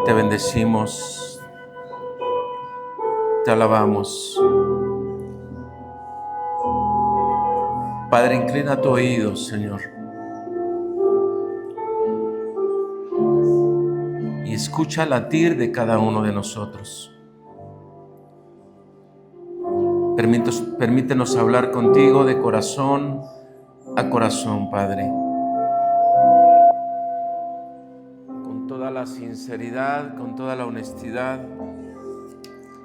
Te bendecimos, te alabamos. Padre, inclina tu oído, Señor, y escucha el latir de cada uno de nosotros. Permítenos hablar contigo de corazón a corazón, Padre. Con toda la sinceridad, con toda la honestidad,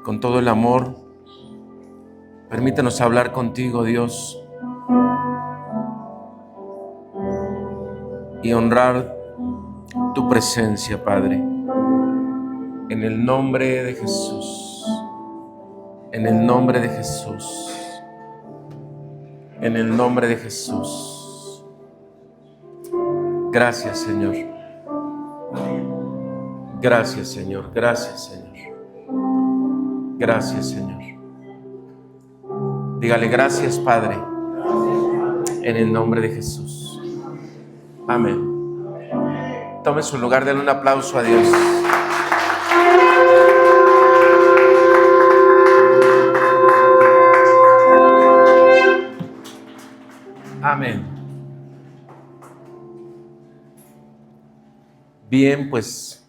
con todo el amor. Permítenos hablar contigo, Dios, y honrar tu presencia, Padre. En el nombre de Jesús. En el nombre de Jesús. En el nombre de Jesús. Gracias, Señor. Gracias, Señor. Gracias, Señor. Gracias, Señor. Dígale gracias, Padre. En el nombre de Jesús. Amén. Tome su lugar, denle un aplauso a Dios. Amén. Bien, pues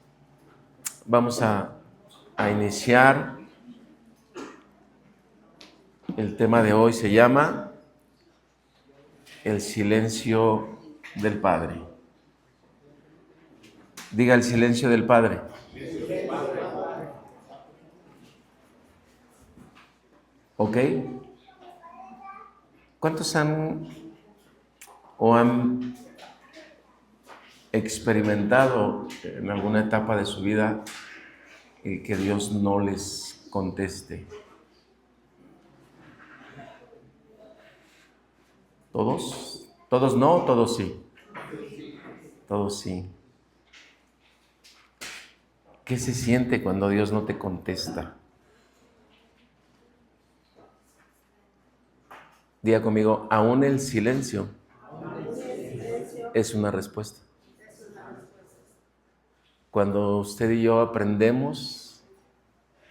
vamos a iniciar. El tema de hoy se llama el silencio del Padre. Diga el silencio del Padre. ¿Ok? ¿Cuántos han experimentado en alguna etapa de su vida que Dios no les conteste? ¿Todos? ¿Todos no? ¿Todos sí? Todos sí. ¿Qué se siente cuando Dios no te contesta? Diga conmigo, aún el silencio es una respuesta. Cuando usted y yo aprendemos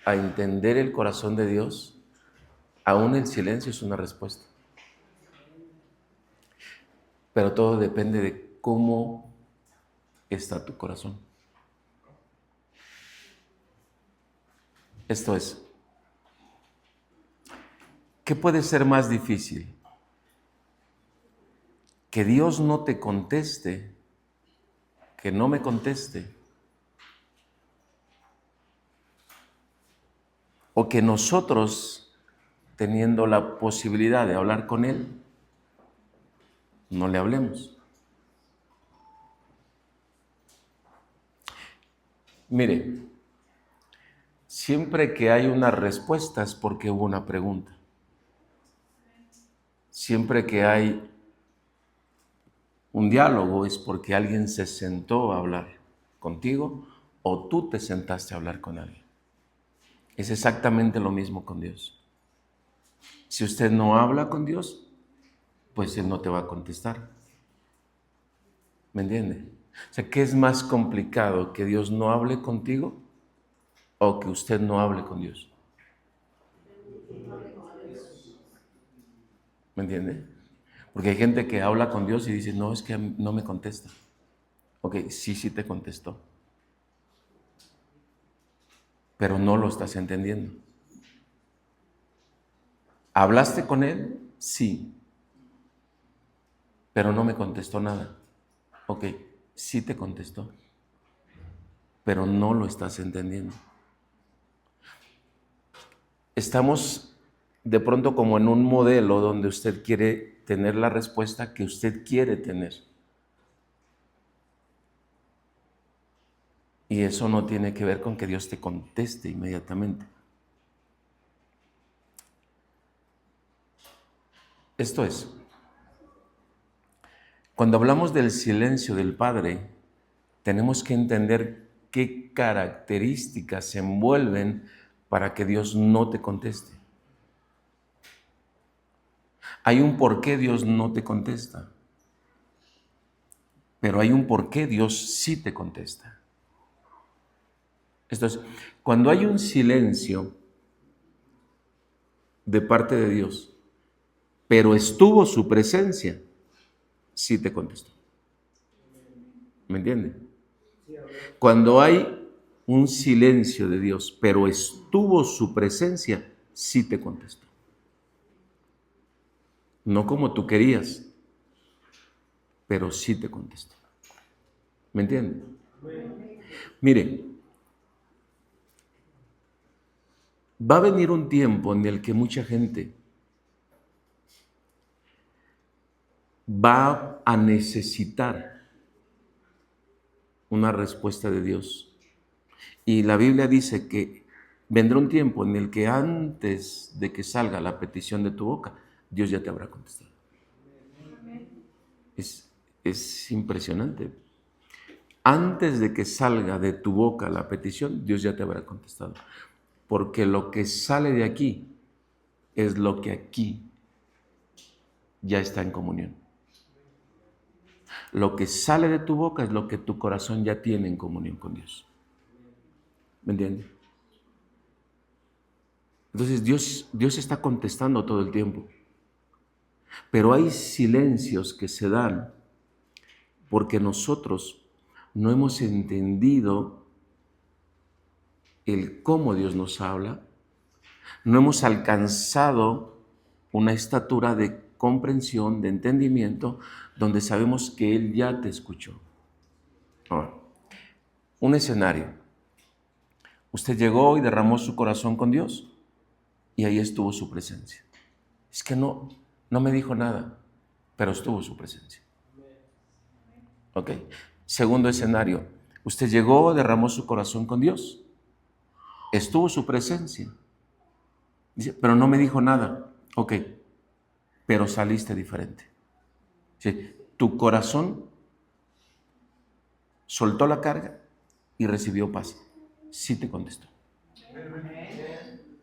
a entender el corazón de Dios, aún el silencio es una respuesta. Pero todo depende de cómo está tu corazón. Esto es, ¿qué puede ser más difícil? Que Dios no te conteste, que no me conteste, o que nosotros, teniendo la posibilidad de hablar con Él, no le hablemos. Mire, siempre que hay una respuesta es porque hubo una pregunta. Siempre que hay un diálogo es porque alguien se sentó a hablar contigo o tú te sentaste a hablar con alguien. Es exactamente lo mismo con Dios. Si usted no habla con Dios, pues Él no te va a contestar. ¿Me entiende? O sea, ¿qué es más complicado? ¿Que Dios no hable contigo o que usted no hable con Dios? ¿Me entiende? Porque hay gente que habla con Dios y dice, no, es que no me contesta. Ok, sí te contestó. Pero no lo estás entendiendo. ¿Hablaste con Él? Sí. Pero no me contestó nada. Ok, sí te contestó. Pero no lo estás entendiendo. Estamos de pronto como en un modelo donde usted quiere tener la respuesta que usted quiere tener. Y eso no tiene que ver con que Dios te conteste inmediatamente. Esto es, cuando hablamos del silencio del Padre, tenemos que entender qué características se envuelven para que Dios no te conteste. Hay un por qué Dios no te contesta. pero hay un por qué Dios sí te contesta. Entonces, cuando hay un silencio de parte de Dios, pero estuvo su presencia, sí te contestó. ¿Me entiende? Cuando hay un silencio de Dios, pero estuvo su presencia, sí te contestó. No como tú querías, pero sí te contestó. ¿Me entiende? Mire, va a venir un tiempo en el que mucha gente va a necesitar una respuesta de Dios. Y la Biblia dice que vendrá un tiempo en el que antes de que salga la petición de tu boca, Dios ya te habrá contestado. Es impresionante. Antes de que salga de tu boca la petición, Dios ya te habrá contestado. Porque lo que sale de aquí es lo que aquí ya está en comunión. Lo que sale de tu boca es lo que tu corazón ya tiene en comunión con Dios. ¿Me entiendes? Entonces Dios está contestando todo el tiempo. Pero hay silencios que se dan porque nosotros no hemos entendido el cómo Dios nos habla, no hemos alcanzado una estatura de comprensión, de entendimiento, donde sabemos que Él ya te escuchó. Ahora, un escenario. Usted llegó y derramó su corazón con Dios y ahí estuvo su presencia. Es que no me dijo nada, pero estuvo su presencia. ¿Ok? Segundo escenario. Usted llegó, derramó su corazón con Dios. Estuvo su presencia. Dice, pero no me dijo nada. Ok, pero saliste diferente. Sí, tu corazón soltó la carga y recibió paz. Sí te contestó.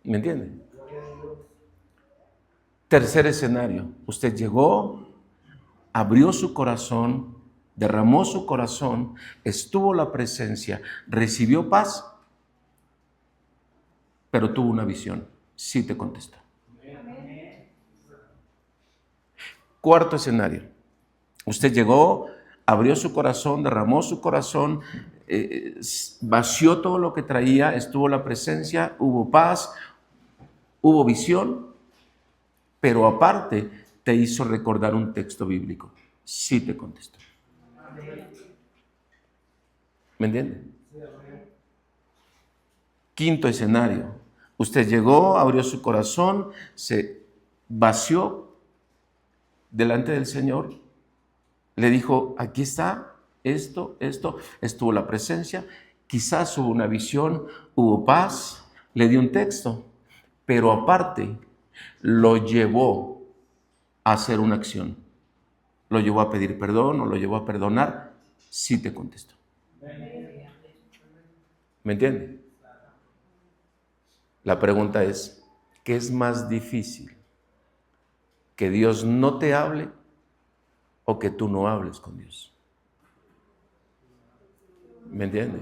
¿Me entiende? Tercer escenario. Usted llegó, abrió su corazón, derramó su corazón, estuvo la presencia, recibió paz, pero tuvo una visión. Sí te contestó. Cuarto escenario. Usted llegó, abrió su corazón, derramó su corazón, vació todo lo que traía, estuvo la presencia, hubo paz, hubo visión, pero aparte te hizo recordar un texto bíblico. Sí te contestó. ¿Me entiende? Quinto escenario. Usted llegó, abrió su corazón, se vació delante del Señor, le dijo, aquí está, esto, estuvo la presencia, quizás hubo una visión, hubo paz, le dio un texto, pero aparte lo llevó a hacer una acción. Lo llevó a pedir perdón o lo llevó a perdonar, sí te contestó. ¿Me entiende? La pregunta es, ¿qué es más difícil? ¿Que Dios no te hable o que tú no hables con Dios? ¿Me entiende?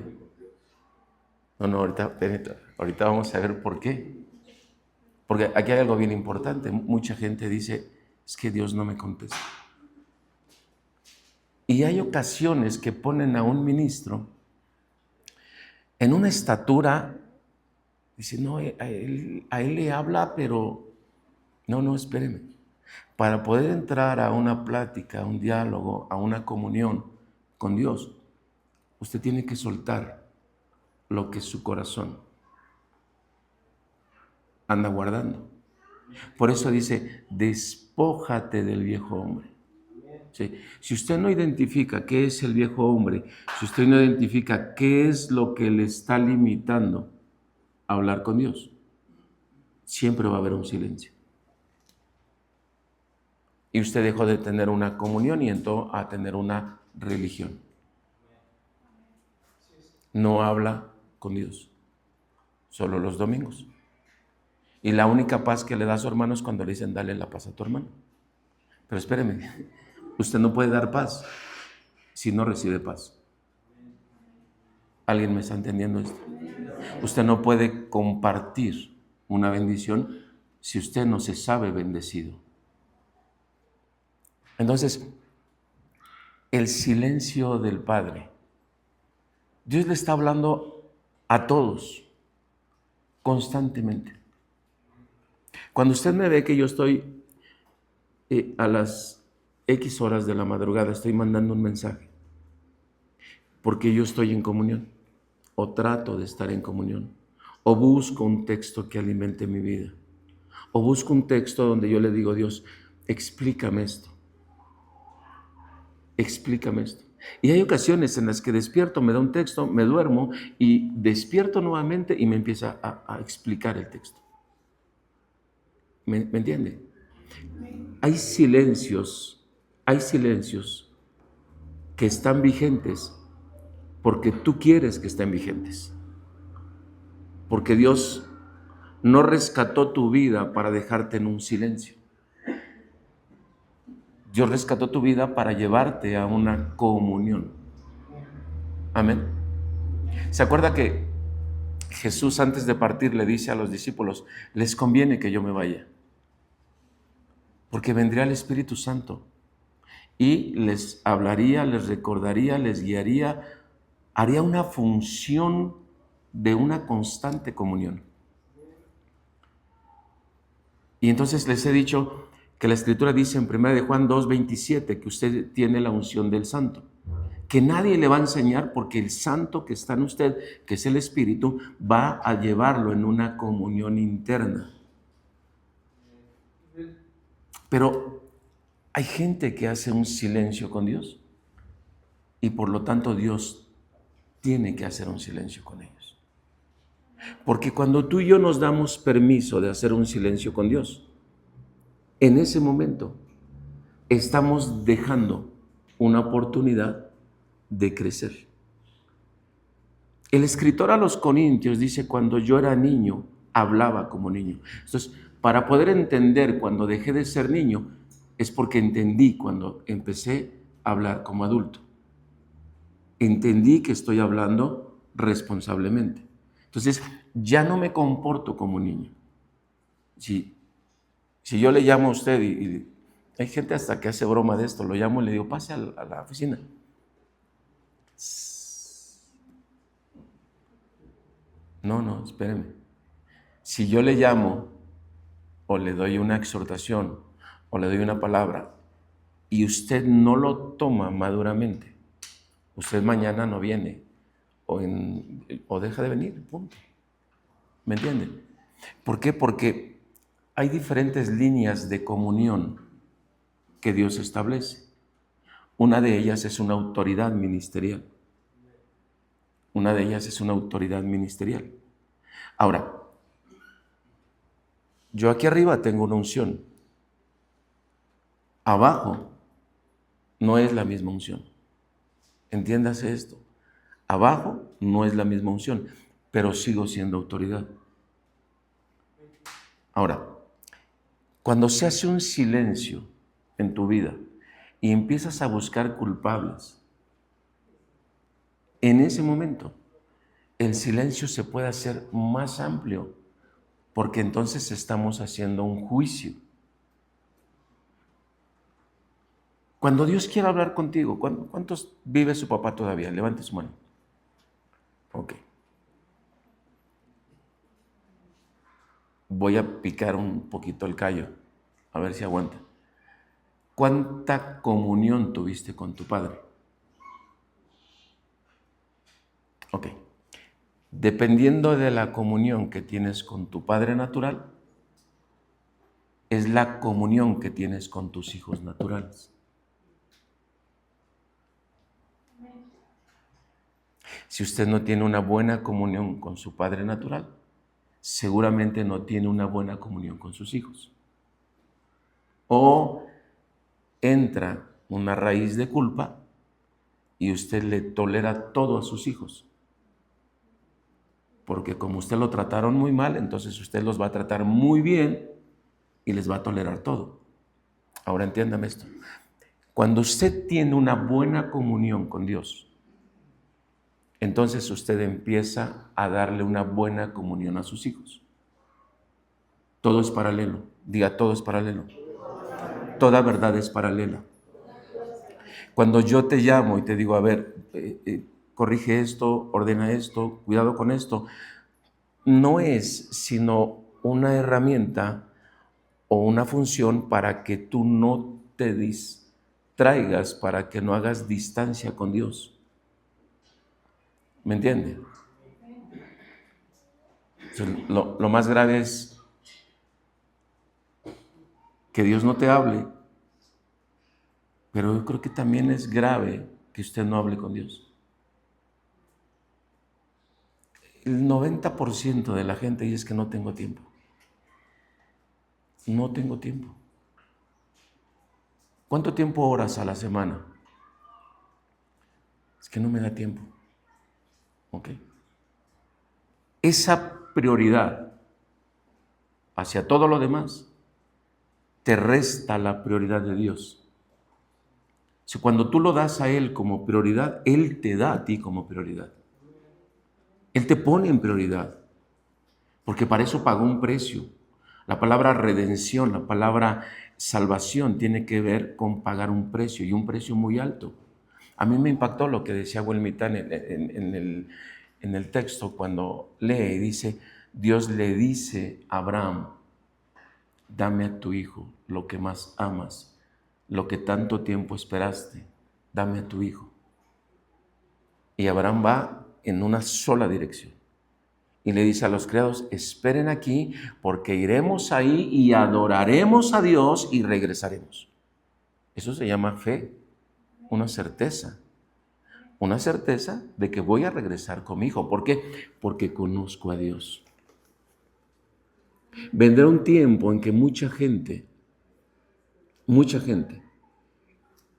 No, ahorita vamos a ver por qué. Porque aquí hay algo bien importante. Mucha gente dice, es que Dios no me contesta. Y hay ocasiones que ponen a un ministro en una estatura, dice, no, a él le habla, pero no, espéreme. Para poder entrar a una plática, a un diálogo, a una comunión con Dios, usted tiene que soltar lo que su corazón anda guardando. Por eso dice, despójate del viejo hombre. Sí. Si usted no identifica qué es el viejo hombre, si usted no identifica qué es lo que le está limitando a hablar con Dios, siempre va a haber un silencio. Y usted dejó de tener una comunión y entró a tener una religión. No habla con Dios, solo los domingos. Y la única paz que le da a su hermano es cuando le dicen, dale la paz a tu hermano. Pero espéreme, usted no puede dar paz si no recibe paz. ¿Alguien me está entendiendo esto? Usted no puede compartir una bendición si usted no se sabe bendecido. Entonces, el silencio del Padre. Dios le está hablando a todos constantemente. Cuando usted me ve que yo estoy a las X horas de la madrugada, estoy mandando un mensaje, porque yo estoy en comunión, o trato de estar en comunión, o busco un texto que alimente mi vida, o busco un texto donde yo le digo, Dios, explícame esto, explícame esto. Y hay ocasiones en las que despierto, me da un texto, me duermo y despierto nuevamente y me empieza a explicar el texto. ¿Me entiende? Hay silencios que están vigentes porque tú quieres que estén vigentes. Porque Dios no rescató tu vida para dejarte en un silencio. Dios rescató tu vida para llevarte a una comunión. Amén. ¿Se acuerda que Jesús antes de partir le dice a los discípulos, les conviene que yo me vaya? Porque vendría el Espíritu Santo y les hablaría, les recordaría, les guiaría, haría una función de una constante comunión. Y entonces les he dicho que la Escritura dice en 1 de Juan 2:27 que usted tiene la unción del Santo, que nadie le va a enseñar porque el Santo que está en usted, que es el Espíritu, va a llevarlo en una comunión interna. Pero hay gente que hace un silencio con Dios y por lo tanto Dios tiene que hacer un silencio con ellos. Porque cuando tú y yo nos damos permiso de hacer un silencio con Dios, en ese momento estamos dejando una oportunidad de crecer. El escritor a los Corintios dice, cuando yo era niño, hablaba como niño. Entonces, para poder entender cuando dejé de ser niño, es porque entendí cuando empecé a hablar como adulto. Entendí que estoy hablando responsablemente. Entonces, ya no me comporto como niño. Si yo le llamo a usted y hay gente hasta que hace broma de esto, lo llamo y le digo, pase a la oficina. No, espéreme. Si yo le llamo o le doy una exhortación o le doy una palabra y usted no lo toma maduramente, usted mañana no viene o deja de venir, punto. ¿Me entiende? ¿Por qué? Porque hay diferentes líneas de comunión que Dios establece. Una de ellas es una autoridad ministerial. Una de ellas es una autoridad ministerial. Ahora, yo aquí arriba tengo una unción. Abajo no es la misma unción. Entiéndase esto. Abajo no es la misma unción, pero sigo siendo autoridad. Ahora, cuando se hace un silencio en tu vida y empiezas a buscar culpables, en ese momento el silencio se puede hacer más amplio, porque entonces estamos haciendo un juicio. Cuando Dios quiere hablar contigo, ¿cuántos vive su papá todavía? Levante su mano. Ok. Voy a picar un poquito el callo, a ver si aguanta. ¿Cuánta comunión tuviste con tu padre? Ok. Dependiendo de la comunión que tienes con tu padre natural, es la comunión que tienes con tus hijos naturales. Si usted no tiene una buena comunión con su padre natural, seguramente no tiene una buena comunión con sus hijos. O entra una raíz de culpa y usted le tolera todo a sus hijos. Porque como usted lo trataron muy mal, entonces usted los va a tratar muy bien y les va a tolerar todo. Ahora entiéndame esto. Cuando usted tiene una buena comunión con Dios, entonces usted empieza a darle una buena comunión a sus hijos. Todo es paralelo. Diga, todo es paralelo. Toda verdad es paralela. Cuando yo te llamo y te digo, a ver, corrige esto, ordena esto, cuidado con esto, no es sino una herramienta o una función para que tú no te distraigas, para que no hagas distancia con Dios. ¿Me entiende? Entonces, lo más grave es que Dios no te hable, pero yo creo que también es grave que usted no hable con Dios. El 90% de la gente dice que no tengo tiempo. No tengo tiempo. ¿Cuánto tiempo oras a la semana? Es que no me da tiempo. ¿Ok? Esa prioridad hacia todo lo demás te resta la prioridad de Dios. Si cuando tú lo das a Él como prioridad, Él te da a ti como prioridad. Él te pone en prioridad, porque para eso pagó un precio. La palabra redención, la palabra salvación tiene que ver con pagar un precio y un precio muy alto. A mí me impactó lo que decía Huelmitán en el texto cuando lee y dice, Dios le dice a Abraham, dame a tu hijo, lo que más amas, lo que tanto tiempo esperaste, dame a tu hijo. Y Abraham va en una sola dirección. Y le dice a los criados, esperen aquí porque iremos ahí y adoraremos a Dios y regresaremos. Eso se llama fe, una certeza. Una certeza de que voy a regresar con mi hijo. ¿Por qué? Porque conozco a Dios. Vendrá un tiempo en que mucha gente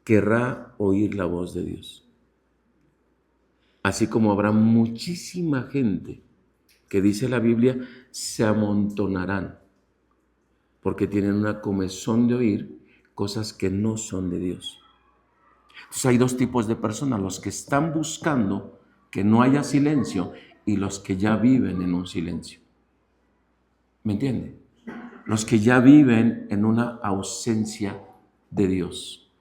querrá oír la voz de Dios. Así como habrá muchísima gente que dice la Biblia, se amontonarán porque tienen una comezón de oír cosas que no son de Dios. Entonces hay dos tipos de personas, los que están buscando que no haya silencio y los que ya viven en un silencio. ¿Me entiende? Los que ya viven en una ausencia de Dios.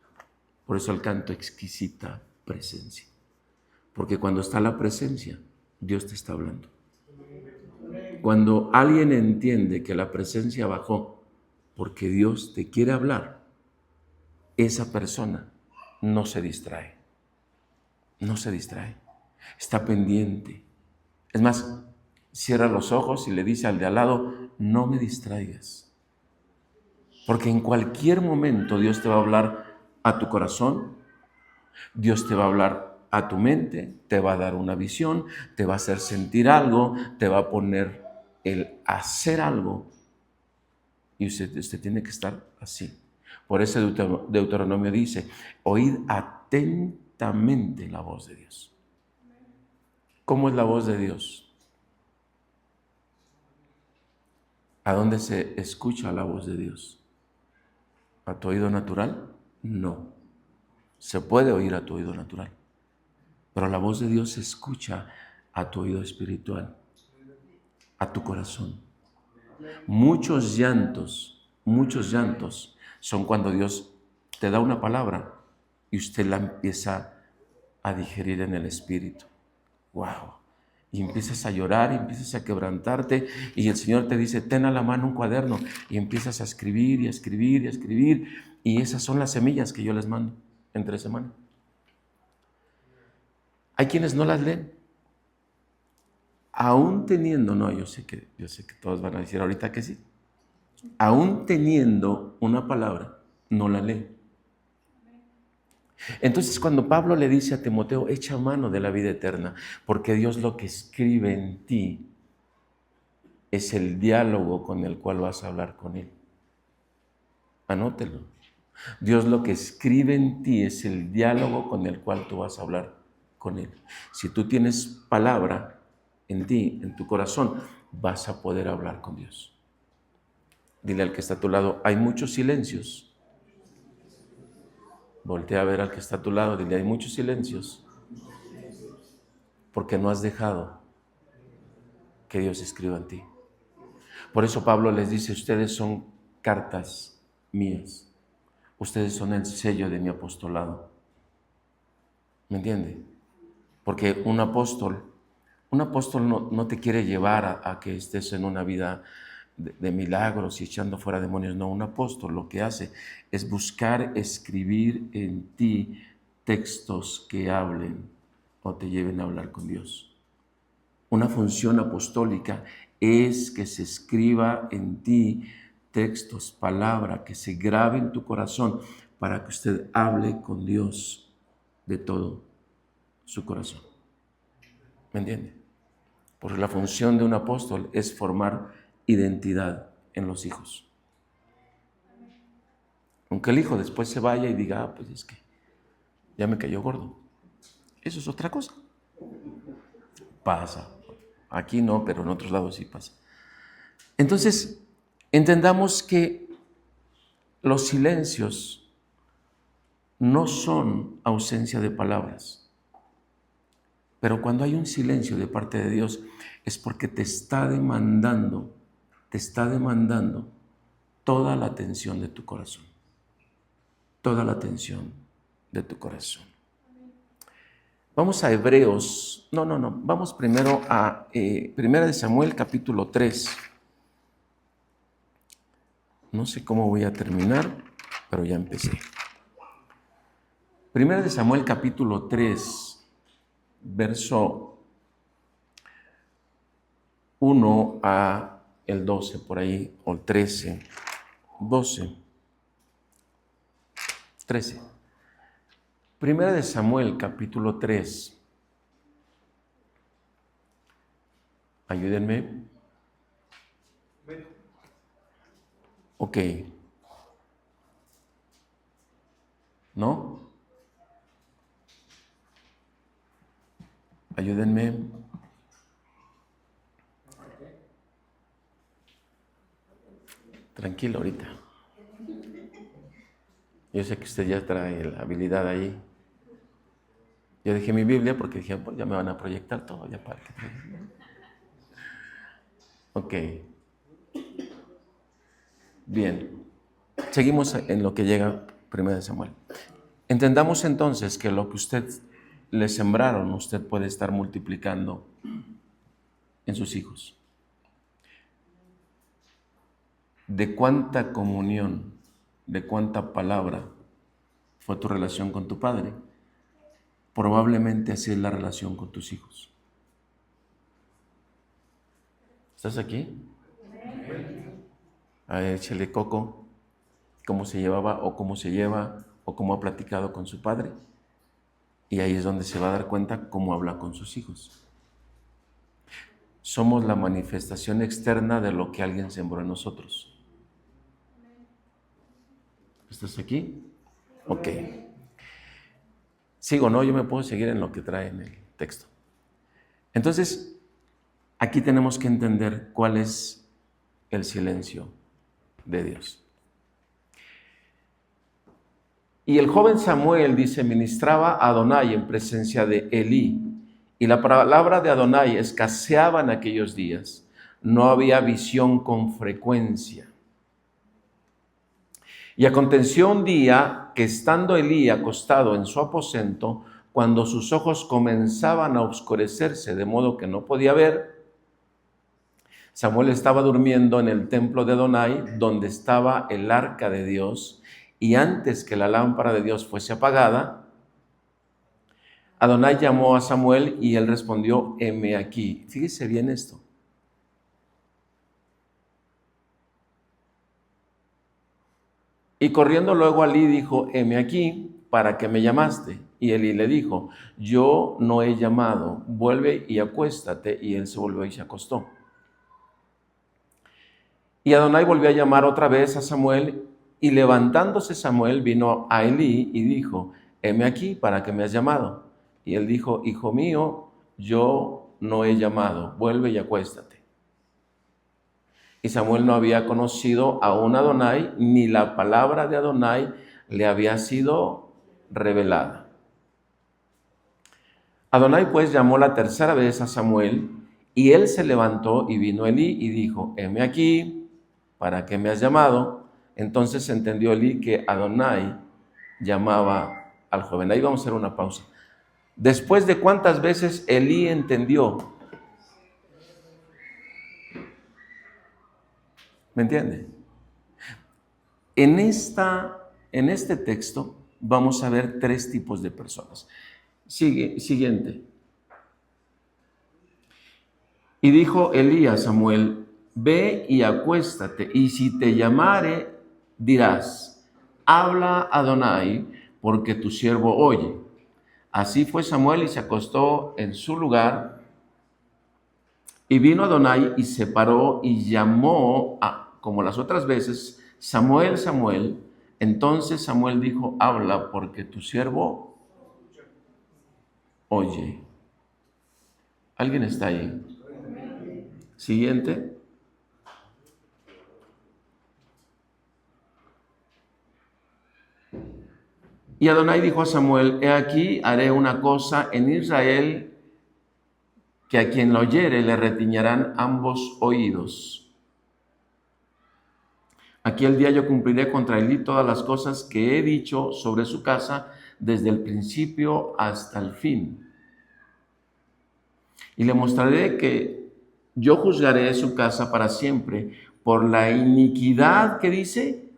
Por eso el canto, exquisita presencia. Porque cuando está la presencia, Dios te está hablando. Cuando alguien entiende que la presencia bajó porque Dios te quiere hablar, esa persona no se distrae. No se distrae. Está pendiente. Es más, cierra los ojos y le dice al de al lado, no me distraigas. Porque en cualquier momento Dios te va a hablar a tu corazón, Dios te va a hablar a tu mente, te va a dar una visión, te va a hacer sentir algo, te va a poner el hacer algo. Y usted tiene que estar así. Por eso Deuteronomio dice, oíd atentamente la voz de Dios. ¿Cómo es la voz de Dios? ¿A dónde se escucha la voz de Dios? ¿A tu oído natural? No. Se puede oír a tu oído natural, pero la voz de Dios se escucha a tu oído espiritual, a tu corazón. Muchos llantos son cuando Dios te da una palabra y usted la empieza a digerir en el espíritu. ¡Wow! Y empiezas a llorar, y empiezas a quebrantarte, y el Señor te dice, ten a la mano un cuaderno, y empiezas a escribir, y a escribir, y a escribir, y esas son las semillas que yo les mando entre semana. Hay quienes no las leen, aún teniendo, no, yo sé que todos van a decir ahorita que sí, aún teniendo una palabra, no la leen. Entonces cuando Pablo le dice a Timoteo, echa mano de la vida eterna, porque Dios lo que escribe en ti es el diálogo con el cual vas a hablar con Él. Anótelo. Dios lo que escribe en ti es el diálogo con el cual tú vas a hablar con Él. Si tú tienes palabra en ti, en tu corazón, vas a poder hablar con Dios. Dile al que está a tu lado, hay muchos silencios Voltea a ver al que está a tu lado, dile, hay muchos silencios porque no has dejado que Dios escriba en ti. Por eso Pablo les dice, ustedes son cartas mías, ustedes son el sello de mi apostolado. ¿Me entiende? Porque un apóstol no te quiere llevar a que estés en una vida de milagros y echando fuera demonios. No, un apóstol lo que hace es buscar escribir en ti textos que hablen o te lleven a hablar con Dios. Una función apostólica es que se escriba en ti textos, palabra, que se grabe en tu corazón para que usted hable con Dios de todo su corazón. ¿Me entiende? Porque la función de un apóstol es formar identidad en los hijos. Aunque el hijo después se vaya y diga, pues es que ya me cayó gordo. Eso es otra cosa. Pasa. Aquí no, pero en otros lados sí pasa. Entonces, entendamos que los silencios no son ausencia de palabras. Pero cuando hay un silencio de parte de Dios es porque te está demandando toda la atención de tu corazón. Toda la atención de tu corazón. Vamos a Hebreos, vamos primero a 1 Samuel capítulo 3. No sé cómo voy a terminar, pero ya empecé. 1 Samuel capítulo 3, verso 1 a el 12, por ahí, o el 13, 12, 13. 1 Samuel capítulo 3. Ayúdenme. Ok. ¿No? Ayúdenme. Tranquilo ahorita. Yo sé que usted ya trae la habilidad ahí. Yo dejé mi Biblia porque dije, pues ya me van a proyectar todo, ya para que... Ok. Bien. Seguimos en lo que llega 1 Samuel. Entendamos entonces que lo que usted le sembraron, usted puede estar multiplicando en sus hijos. ¿De cuánta comunión, de cuánta palabra fue tu relación con tu padre? Probablemente así es la relación con tus hijos. ¿Estás aquí? A ver, échale coco, cómo se llevaba o cómo se lleva o cómo ha platicado con su padre. Y ahí es donde se va a dar cuenta cómo habla con sus hijos. Somos la manifestación externa de lo que alguien sembró en nosotros. ¿Estás aquí? Ok. Sigo, ¿no? Yo me puedo seguir en lo que trae en el texto. Entonces, aquí tenemos que entender cuál es el silencio de Dios. Y el joven Samuel, dice, ministraba a Adonai en presencia de Elí. Y la palabra de Adonai escaseaba en aquellos días. No había visión con frecuencia. Y aconteció un día que estando Elí acostado en su aposento, cuando sus ojos comenzaban a oscurecerse de modo que no podía ver, Samuel estaba durmiendo en el templo de Adonai, donde estaba el arca de Dios, y antes que la lámpara de Dios fuese apagada, Adonai llamó a Samuel y él respondió, heme aquí. Fíjese bien esto. Y corriendo luego Elí dijo, heme aquí, ¿para qué me llamaste? Y Elí le dijo, yo no he llamado, vuelve y acuéstate. Y él se volvió y se acostó. Y Adonai volvió a llamar otra vez a Samuel, y levantándose Samuel vino a Elí y dijo, heme aquí, ¿para qué me has llamado? Y él dijo, hijo mío, yo no he llamado, vuelve y acuéstate. Y Samuel no había conocido aún a Adonai, ni la palabra de Adonai le había sido revelada. Adonai pues llamó la tercera vez a Samuel, y él se levantó y vino a Elí y dijo: heme aquí, ¿para qué me has llamado? Entonces entendió Elí que Adonai llamaba al joven. Ahí vamos a hacer una pausa. Después de cuántas veces Elí entendió. ¿Me entiende? En este texto vamos a ver tres tipos de personas. Siguiente. Y dijo Elí a Samuel: ve y acuéstate, y si te llamare, dirás: habla Adonai, porque tu siervo oye. Así fue Samuel y se acostó en su lugar. Y vino Adonai y se paró y llamó, como las otras veces: Samuel, Samuel. Entonces Samuel dijo: habla, porque tu siervo oye. ¿Alguien está ahí? Siguiente. Y Adonai dijo a Samuel: he aquí, haré una cosa en Israel, que a quien lo oyere le retiñarán ambos oídos. Aquel día yo cumpliré contra Elí todas las cosas que he dicho sobre su casa desde el principio hasta el fin. Y le mostraré que yo juzgaré su casa para siempre por la iniquidad que dice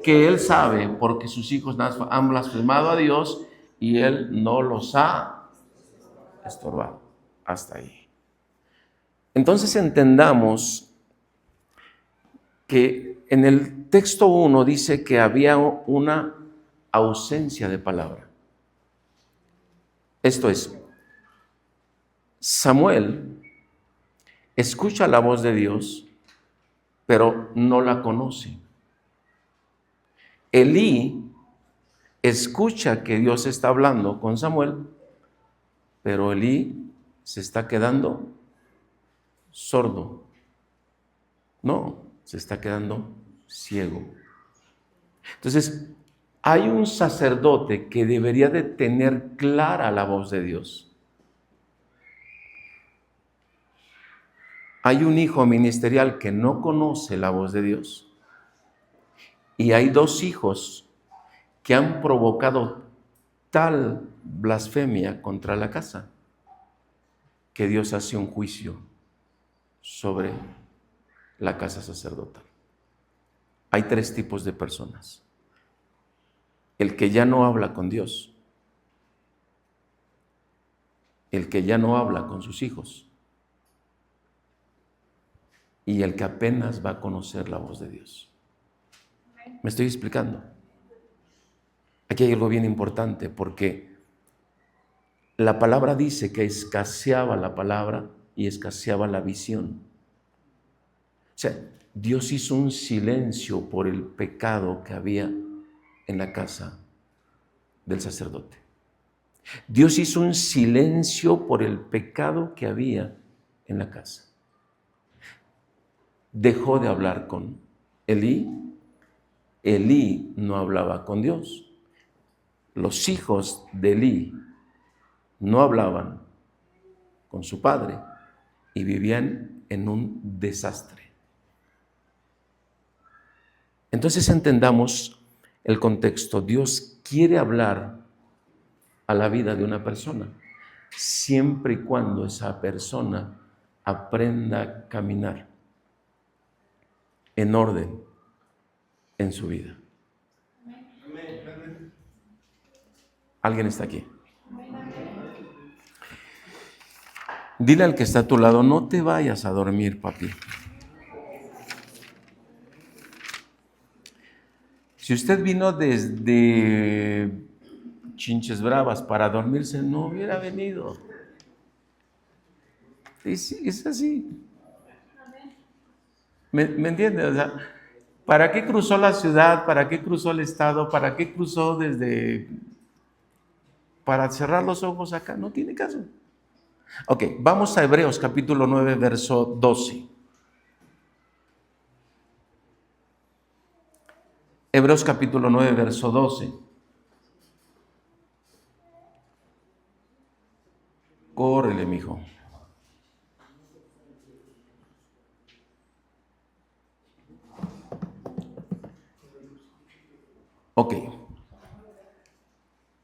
que él sabe, porque sus hijos han blasfemado a Dios y él no los ha estorbado. Hasta ahí. Entonces entendamos que en el texto 1 dice que había una ausencia de palabra. Esto es, Samuel escucha la voz de Dios, pero no la conoce. Elí escucha que Dios está hablando con Samuel, pero Elí se está quedando sordo. No, se está quedando ciego. Entonces, hay un sacerdote que debería de tener clara la voz de Dios. Hay un hijo ministerial que no conoce la voz de Dios. Y hay dos hijos que han provocado tal blasfemia contra la casa que Dios hace un juicio sobre la casa sacerdotal. Hay tres tipos de personas. El que ya no habla con Dios, el que ya no habla con sus hijos y el que apenas va a conocer la voz de Dios. ¿Me estoy explicando? Aquí hay algo bien importante, porque la palabra dice que escaseaba la palabra y escaseaba la visión. O sea, Dios hizo un silencio por el pecado que había en la casa del sacerdote. Dios hizo un silencio por el pecado que había en la casa. Dejó de hablar con Elí. Elí no hablaba con Dios. Los hijos de Elí no hablaban con su padre y vivían en un desastre. Entonces entendamos el contexto. Dios quiere hablar a la vida de una persona, siempre y cuando esa persona aprenda a caminar en orden en su vida. ¿Alguien está aquí? Dile al que está a tu lado: no te vayas a dormir, papi. Si usted vino desde Chinches Bravas para dormirse, no hubiera venido. Es así. ¿Me entiende? O sea, ¿para qué cruzó la ciudad? ¿Para qué cruzó el estado? ¿Para qué cruzó para cerrar los ojos acá? No tiene caso. Ok, vamos a Hebreos capítulo 9, verso 12. Hebreos capítulo 9, verso 12. Córrele, mijo. Ok.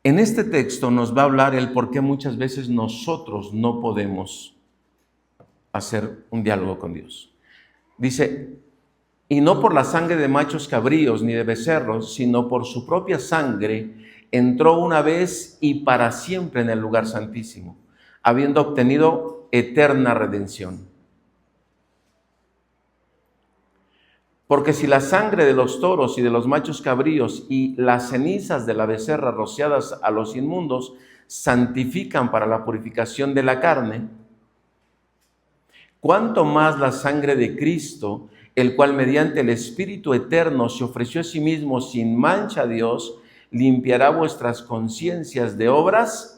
En este texto nos va a hablar el por qué muchas veces nosotros no podemos hacer un diálogo con Dios. Dice, y no por la sangre de machos cabríos ni de becerros, sino por su propia sangre, entró una vez y para siempre en el lugar santísimo, habiendo obtenido eterna redención. Porque si la sangre de los toros y de los machos cabríos y las cenizas de la becerra rociadas a los inmundos santifican para la purificación de la carne, cuánto más la sangre de Cristo, el cual mediante el Espíritu eterno se ofreció a sí mismo sin mancha a Dios, limpiará vuestras conciencias de obras,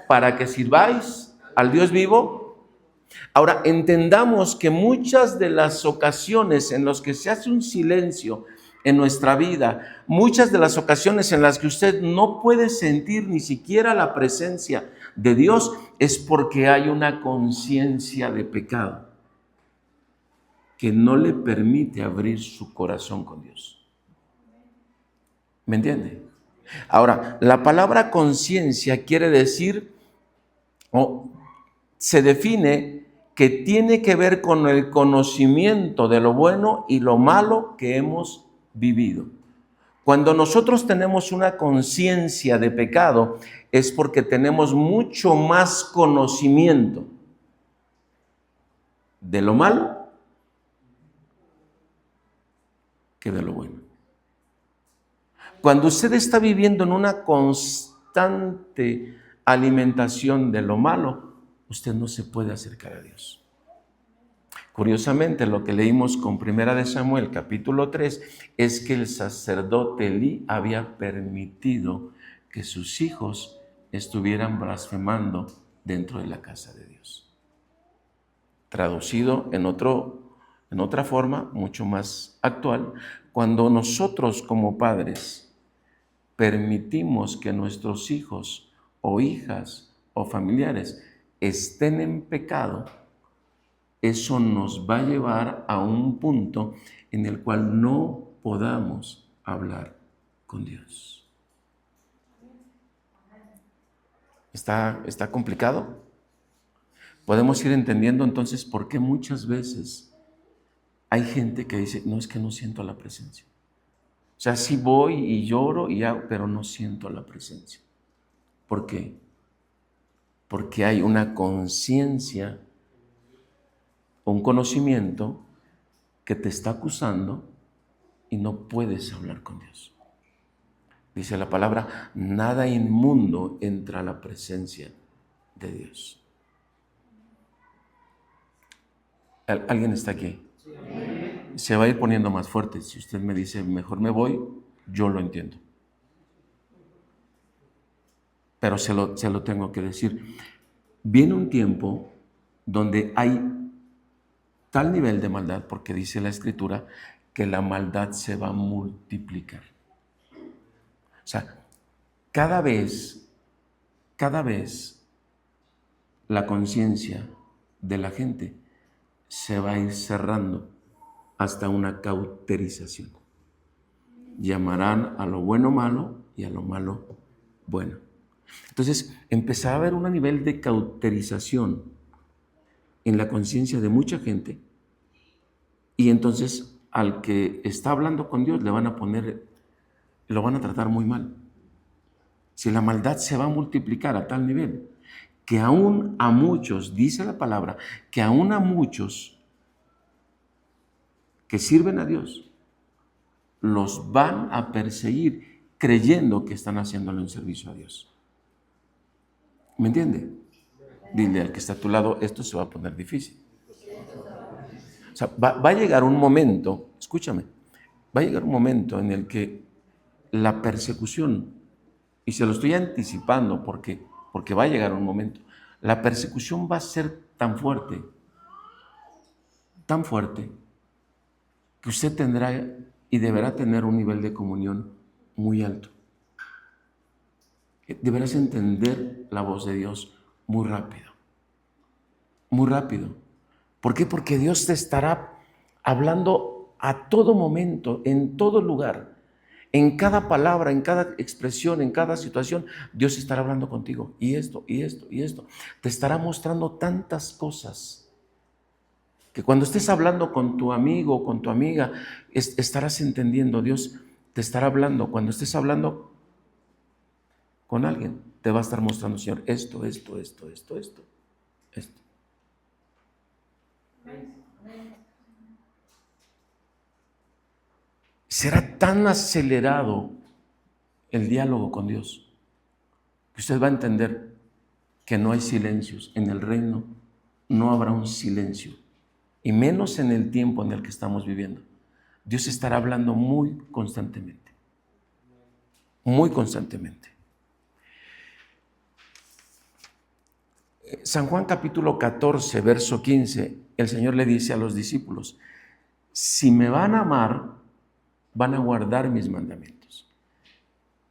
para que sirváis al Dios vivo. Ahora, entendamos que muchas de las ocasiones en las que se hace un silencio en nuestra vida, muchas de las ocasiones en las que usted no puede sentir ni siquiera la presencia de Dios, es porque hay una conciencia de pecado que no le permite abrir su corazón con Dios. ¿Me entiende? Ahora, la palabra conciencia quiere decir, se define que tiene que ver con el conocimiento de lo bueno y lo malo que hemos vivido. Cuando nosotros tenemos una conciencia de pecado, es porque tenemos mucho más conocimiento de lo malo que de lo bueno. Cuando usted está viviendo en una constante alimentación de lo malo, usted no se puede acercar a Dios. Curiosamente, lo que leímos con 1 Samuel capítulo 3 es que el sacerdote Elí había permitido que sus hijos estuvieran blasfemando dentro de la casa de Dios. Traducido en otra forma, mucho más actual, cuando nosotros como padres permitimos que nuestros hijos o hijas o familiares estén en pecado, eso nos va a llevar a un punto en el cual no podamos hablar con Dios. ¿Está complicado? Podemos ir entendiendo entonces por qué muchas veces hay gente que dice, no, es que no siento la presencia. O sea, sí voy y lloro y hago, pero no siento la presencia. ¿Por qué? Porque hay una conciencia, un conocimiento que te está acusando y no puedes hablar con Dios. Dice la palabra, nada inmundo entra a la presencia de Dios. ¿Alguien está aquí? Se va a ir poniendo más fuerte. Si usted me dice, mejor me voy, yo lo entiendo. Pero se lo tengo que decir. Viene un tiempo donde hay tal nivel de maldad, porque dice la Escritura, que la maldad se va a multiplicar. O sea, cada vez la conciencia de la gente se va a ir cerrando hasta una cauterización. Llamarán a lo bueno malo y a lo malo bueno. Entonces, empezará a haber un nivel de cauterización en la conciencia de mucha gente, y entonces al que está hablando con Dios lo van a tratar muy mal. Si la maldad se va a multiplicar a tal nivel que aún a muchos, dice la palabra, que aún a muchos que sirven a Dios, los van a perseguir creyendo que están haciéndole un servicio a Dios. ¿Me entiende? Dile al que está a tu lado, esto se va a poner difícil. O sea, va a llegar un momento, escúchame, va a llegar un momento en el que la persecución, y se lo estoy anticipando porque va a llegar un momento, la persecución va a ser tan fuerte, que usted tendrá y deberá tener un nivel de comunión muy alto. Deberás entender la voz de Dios muy rápido. Muy rápido. ¿Por qué? Porque Dios te estará hablando a todo momento, en todo lugar. En cada palabra, en cada expresión, en cada situación, Dios estará hablando contigo. Y esto, y esto, y esto. Te estará mostrando tantas cosas que cuando estés hablando con tu amigo o con tu amiga, estarás entendiendo. Dios te estará hablando. Cuando estés hablando con alguien, te va a estar mostrando, Señor, esto. Será tan acelerado el diálogo con Dios que usted va a entender que no hay silencios. En el reino no habrá un silencio, y menos en el tiempo en el que estamos viviendo. Dios estará hablando muy constantemente. Muy constantemente. San Juan capítulo 14, verso 15, el Señor le dice a los discípulos: si me van a amar, van a guardar mis mandamientos.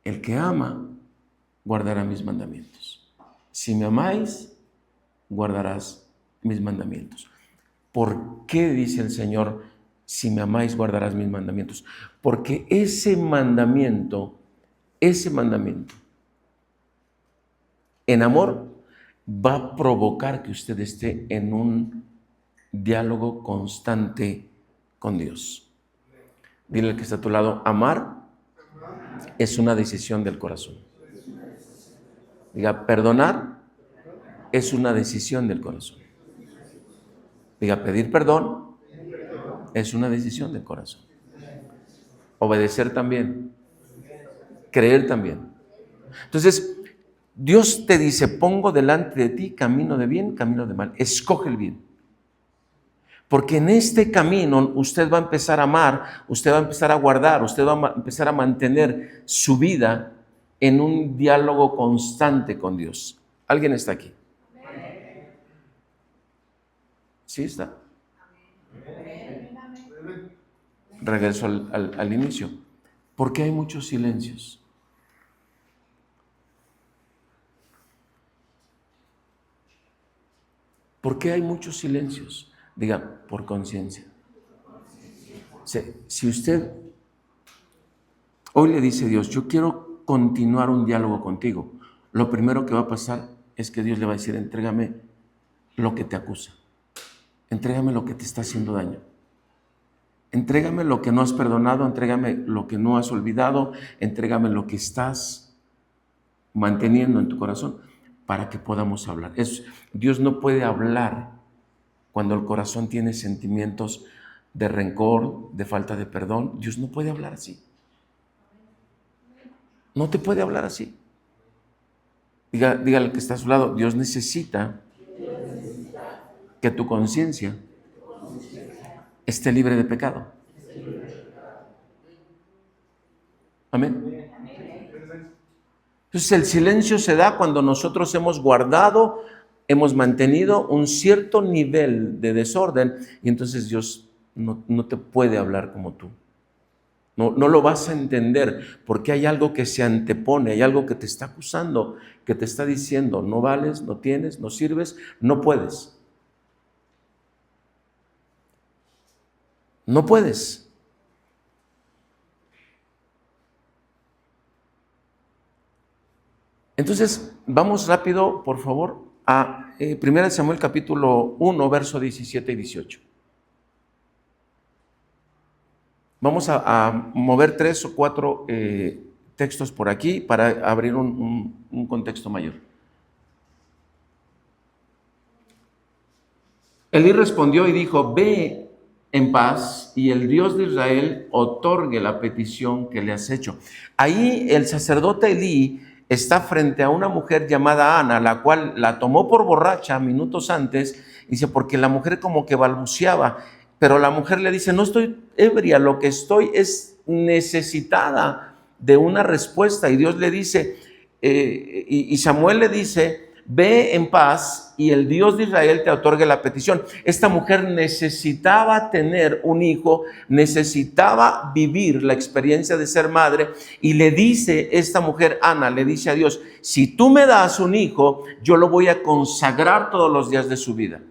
El que ama, guardará mis mandamientos. Si me amáis, guardarás mis mandamientos. ¿Por qué dice el Señor, si me amáis, guardarás mis mandamientos? Porque ese mandamiento, en amor, va a provocar que usted esté en un diálogo constante con Dios. Dile al que está a tu lado: amar es una decisión del corazón. Diga: perdonar es una decisión del corazón. Diga: pedir perdón es una decisión del corazón. Obedecer también. Creer también. Entonces, Dios te dice: pongo delante de ti camino de bien, camino de mal. Escoge el bien. Porque en este camino usted va a empezar a amar, usted va a empezar a guardar, usted va a empezar a mantener su vida en un diálogo constante con Dios. ¿Alguien está aquí? ¿Sí está? Regreso al inicio. ¿Por qué hay muchos silencios? ¿Por qué hay muchos silencios? Diga: por conciencia. Si usted hoy le dice a Dios: yo quiero continuar un diálogo contigo, lo primero que va a pasar es que Dios le va a decir: entrégame lo que te acusa, entrégame lo que te está haciendo daño, entrégame lo que no has perdonado, entrégame lo que no has olvidado, entrégame lo que estás manteniendo en tu corazón para que podamos hablar. Dios no puede hablar cuando el corazón tiene sentimientos de rencor, de falta de perdón. Dios no puede hablar así. No te puede hablar así. Dígale al que está a su lado: Dios necesita que tu conciencia esté libre de pecado. Amén. Entonces el silencio se da cuando nosotros hemos guardado, hemos mantenido un cierto nivel de desorden, y entonces Dios no te puede hablar como tú. No lo vas a entender, porque hay algo que se antepone, hay algo que te está acusando, que te está diciendo: no vales, no tienes, no sirves, no puedes. No puedes. Entonces, vamos rápido, por favor, a 1 Samuel capítulo 1, verso 17 y 18. Vamos a mover 3 o 4 textos por aquí para abrir un contexto mayor. Elí respondió y dijo: ve en paz, y el Dios de Israel otorgue la petición que le has hecho. Ahí el sacerdote Elí está frente a una mujer llamada Ana, la cual la tomó por borracha minutos antes, dice, porque la mujer como que balbuceaba, pero la mujer le dice: no estoy ebria, lo que estoy es necesitada de una respuesta. Y Dios le dice, y Samuel le dice: ve en paz y el Dios de Israel te otorgue la petición. Esta mujer necesitaba tener un hijo, necesitaba vivir la experiencia de ser madre, y le dice esta mujer, Ana, le dice a Dios, si tú me das un hijo, yo lo voy a consagrar todos los días de su vida.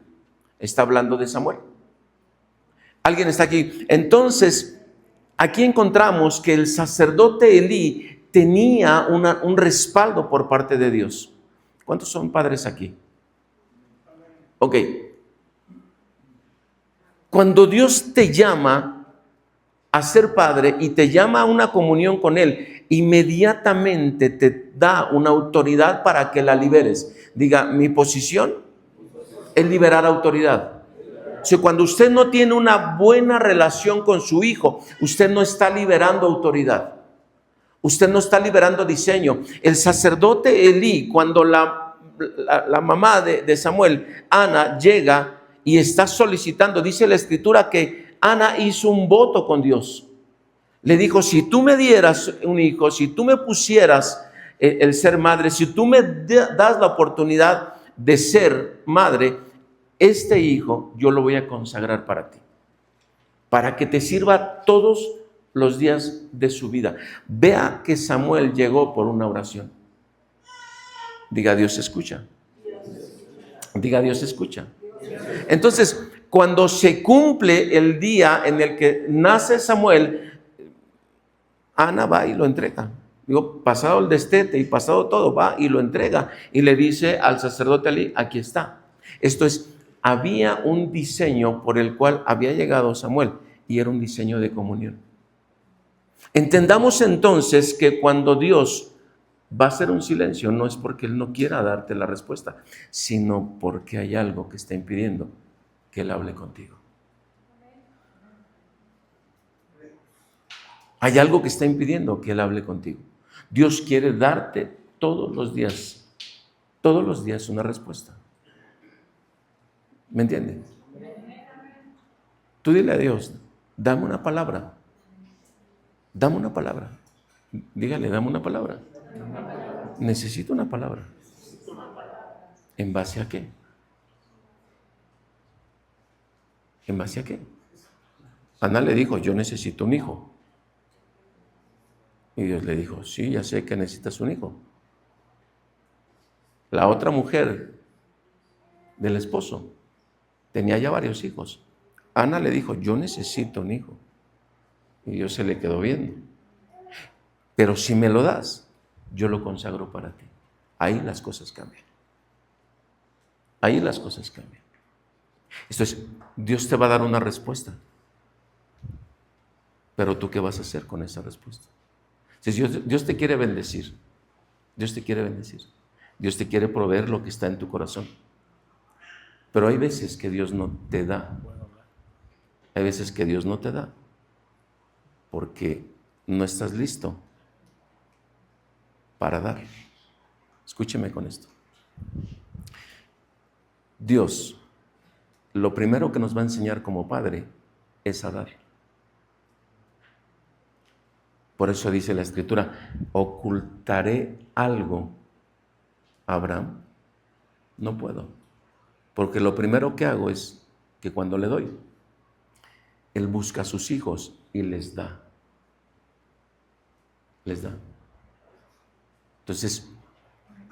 Está hablando de Samuel. ¿Alguien está aquí? Entonces, aquí encontramos que el sacerdote Elí tenía un respaldo por parte de Dios. ¿Cuántos son padres aquí? Ok. Cuando Dios te llama a ser padre y te llama a una comunión con Él, inmediatamente te da una autoridad para que la liberes. Diga, mi posición es liberar autoridad. O sea, cuando usted no tiene una buena relación con su hijo, usted no está liberando autoridad. Usted no está liberando diseño. El sacerdote Elí, cuando la mamá de Samuel, Ana, llega y está solicitando, dice la escritura que Ana hizo un voto con Dios. Le dijo, si tú me dieras un hijo, si tú me pusieras el ser madre, si tú me das la oportunidad de ser madre, este hijo yo lo voy a consagrar para ti, para que te sirva todos los días de su vida. Vea que Samuel llegó por una oración. Diga, Dios escucha. Diga, Dios escucha. Entonces, cuando se cumple el día en el que nace Samuel, Ana va y lo entrega. Digo, pasado el destete y pasado todo, va y lo entrega. Y le dice al sacerdote Elí, aquí está. Esto es, había un diseño por el cual había llegado Samuel, y era un diseño de comunión. Entendamos entonces que cuando Dios va a hacer un silencio, no es porque Él no quiera darte la respuesta, sino porque hay algo que está impidiendo que Él hable contigo. Hay algo que está impidiendo que Él hable contigo. Dios quiere darte todos los días una respuesta. ¿Me entiendes? Tú dile a Dios, dame una palabra. Dame una palabra. Dígale, dame una palabra. Necesito una palabra. ¿En base a qué? ¿En base a qué? Ana le dijo, yo necesito un hijo. Y Dios le dijo, sí, ya sé que necesitas un hijo. La otra mujer del esposo tenía ya varios hijos. Ana le dijo, yo necesito un hijo. Y Dios se le quedó viendo. Pero si me lo das, yo lo consagro para ti. Ahí las cosas cambian. Ahí las cosas cambian. Esto es, Dios te va a dar una respuesta. Pero tú, ¿qué vas a hacer con esa respuesta? Si Dios te quiere bendecir, Dios te quiere bendecir. Dios te quiere proveer lo que está en tu corazón. Pero hay veces que Dios no te da. Hay veces que Dios no te da porque no estás listo para dar. Escúcheme con esto. Dios, lo primero que nos va a enseñar como padre es a dar. Por eso dice la Escritura, ¿ocultaré algo a Abraham? No puedo. Porque lo primero que hago es que cuando le doy, Él busca a sus hijos y les da. Les da. Entonces,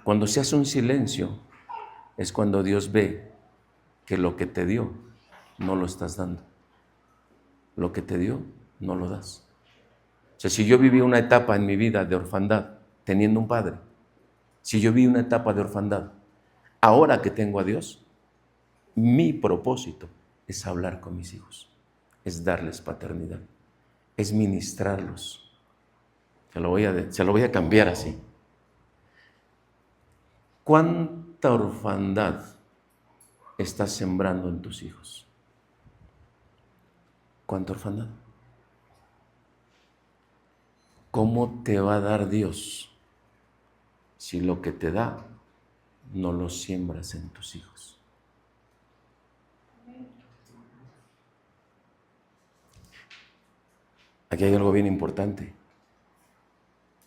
cuando se hace un silencio, es cuando Dios ve que lo que te dio, no lo estás dando. Lo que te dio, no lo das. O sea, si yo viví una etapa en mi vida de orfandad, teniendo un padre, si yo viví una etapa de orfandad, ahora que tengo a Dios, mi propósito es hablar con mis hijos, es darles paternidad, es ministrarlos. Se lo voy a cambiar así. ¿Cuánta orfandad estás sembrando en tus hijos? ¿Cuánta orfandad? ¿Cómo te va a dar Dios si lo que te da no lo siembras en tus hijos? Aquí hay algo bien importante,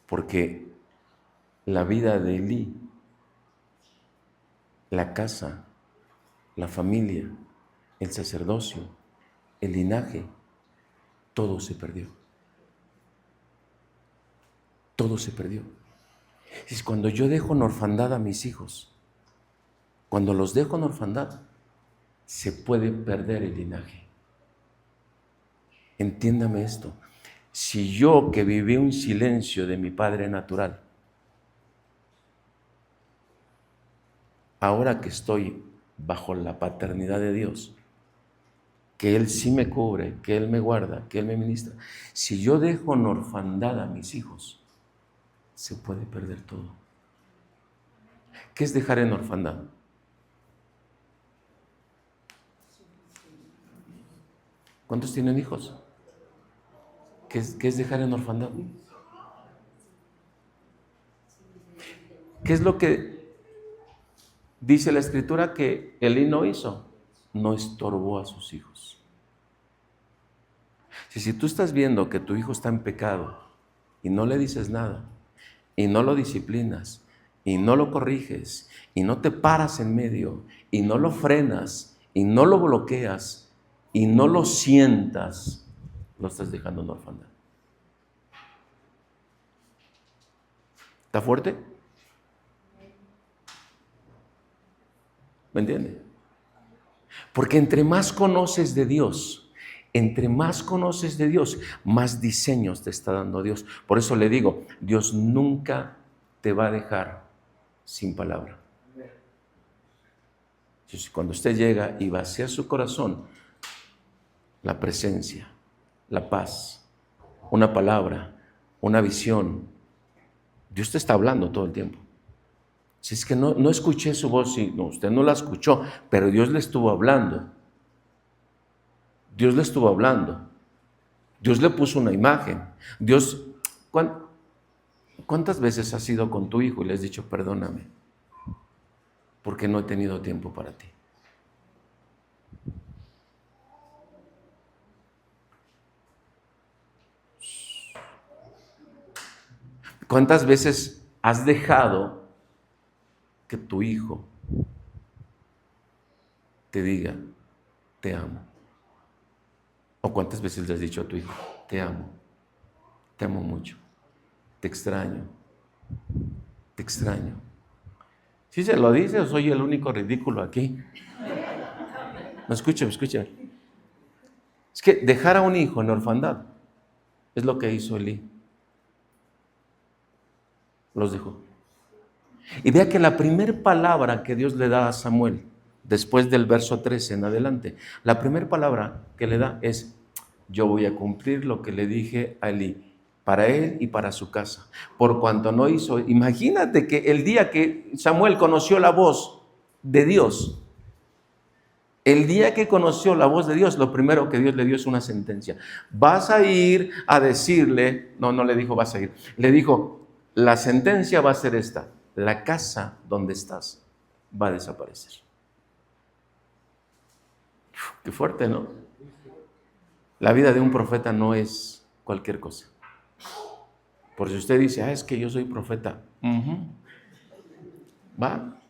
porque la vida de Elí la casa, la familia, el sacerdocio, el linaje, todo se perdió. Todo se perdió. Es cuando yo dejo en orfandad a mis hijos, cuando los dejo en orfandad, se puede perder el linaje. Entiéndame esto. Si yo, que viví un silencio de mi padre natural, ahora que estoy bajo la paternidad de Dios, que Él sí me cubre, que Él me guarda, que Él me ministra, si yo dejo en orfandad a mis hijos, se puede perder todo. ¿Qué es dejar en orfandad? ¿Cuántos tienen hijos? ¿Qué es dejar en orfandad? ¿Qué es lo que dice la Escritura que Elí no hizo? No estorbó a sus hijos. Si tú estás viendo que tu hijo está en pecado y no le dices nada, y no lo disciplinas, y no lo corriges, y no te paras en medio, y no lo frenas, y no lo bloqueas, y no lo sientas, lo estás dejando en orfandad. ¿Está fuerte? ¿Me entiende? Porque entre más conoces de Dios, más diseños te está dando Dios. Por eso le digo, Dios nunca te va a dejar sin palabra. Cuando usted llega y vacía su corazón, la presencia, la paz, una palabra, una visión, Dios te está hablando todo el tiempo. Si es que no escuché su voz, sí, no, usted no la escuchó, pero Dios le estuvo hablando. Dios le estuvo hablando. Dios le puso una imagen. Dios, ¿cuántas veces has ido con tu hijo y le has dicho, perdóname, porque no he tenido tiempo para ti? ¿Cuántas veces has dejado que tu hijo te diga, te amo? ¿O cuántas veces le has dicho a tu hijo, te amo mucho, te extraño? ¿Sí se lo dice o soy el único ridículo aquí? No, escucha. Es que dejar a un hijo en orfandad es lo que hizo Elí. Los dejó. Y vea que la primera palabra que Dios le da a Samuel, después del verso 13 en adelante, la primera palabra que le da es, yo voy a cumplir lo que le dije a Elí, para él y para su casa, por cuanto no hizo. Imagínate que el día que Samuel conoció la voz de Dios, lo primero que Dios le dio es una sentencia. Vas a ir a decirle, no le dijo vas a ir, le dijo, la sentencia va a ser esta, la casa donde estás va a desaparecer. Qué fuerte, ¿no? La vida de un profeta no es cualquier cosa. Por si usted dice, es que yo soy profeta. Va.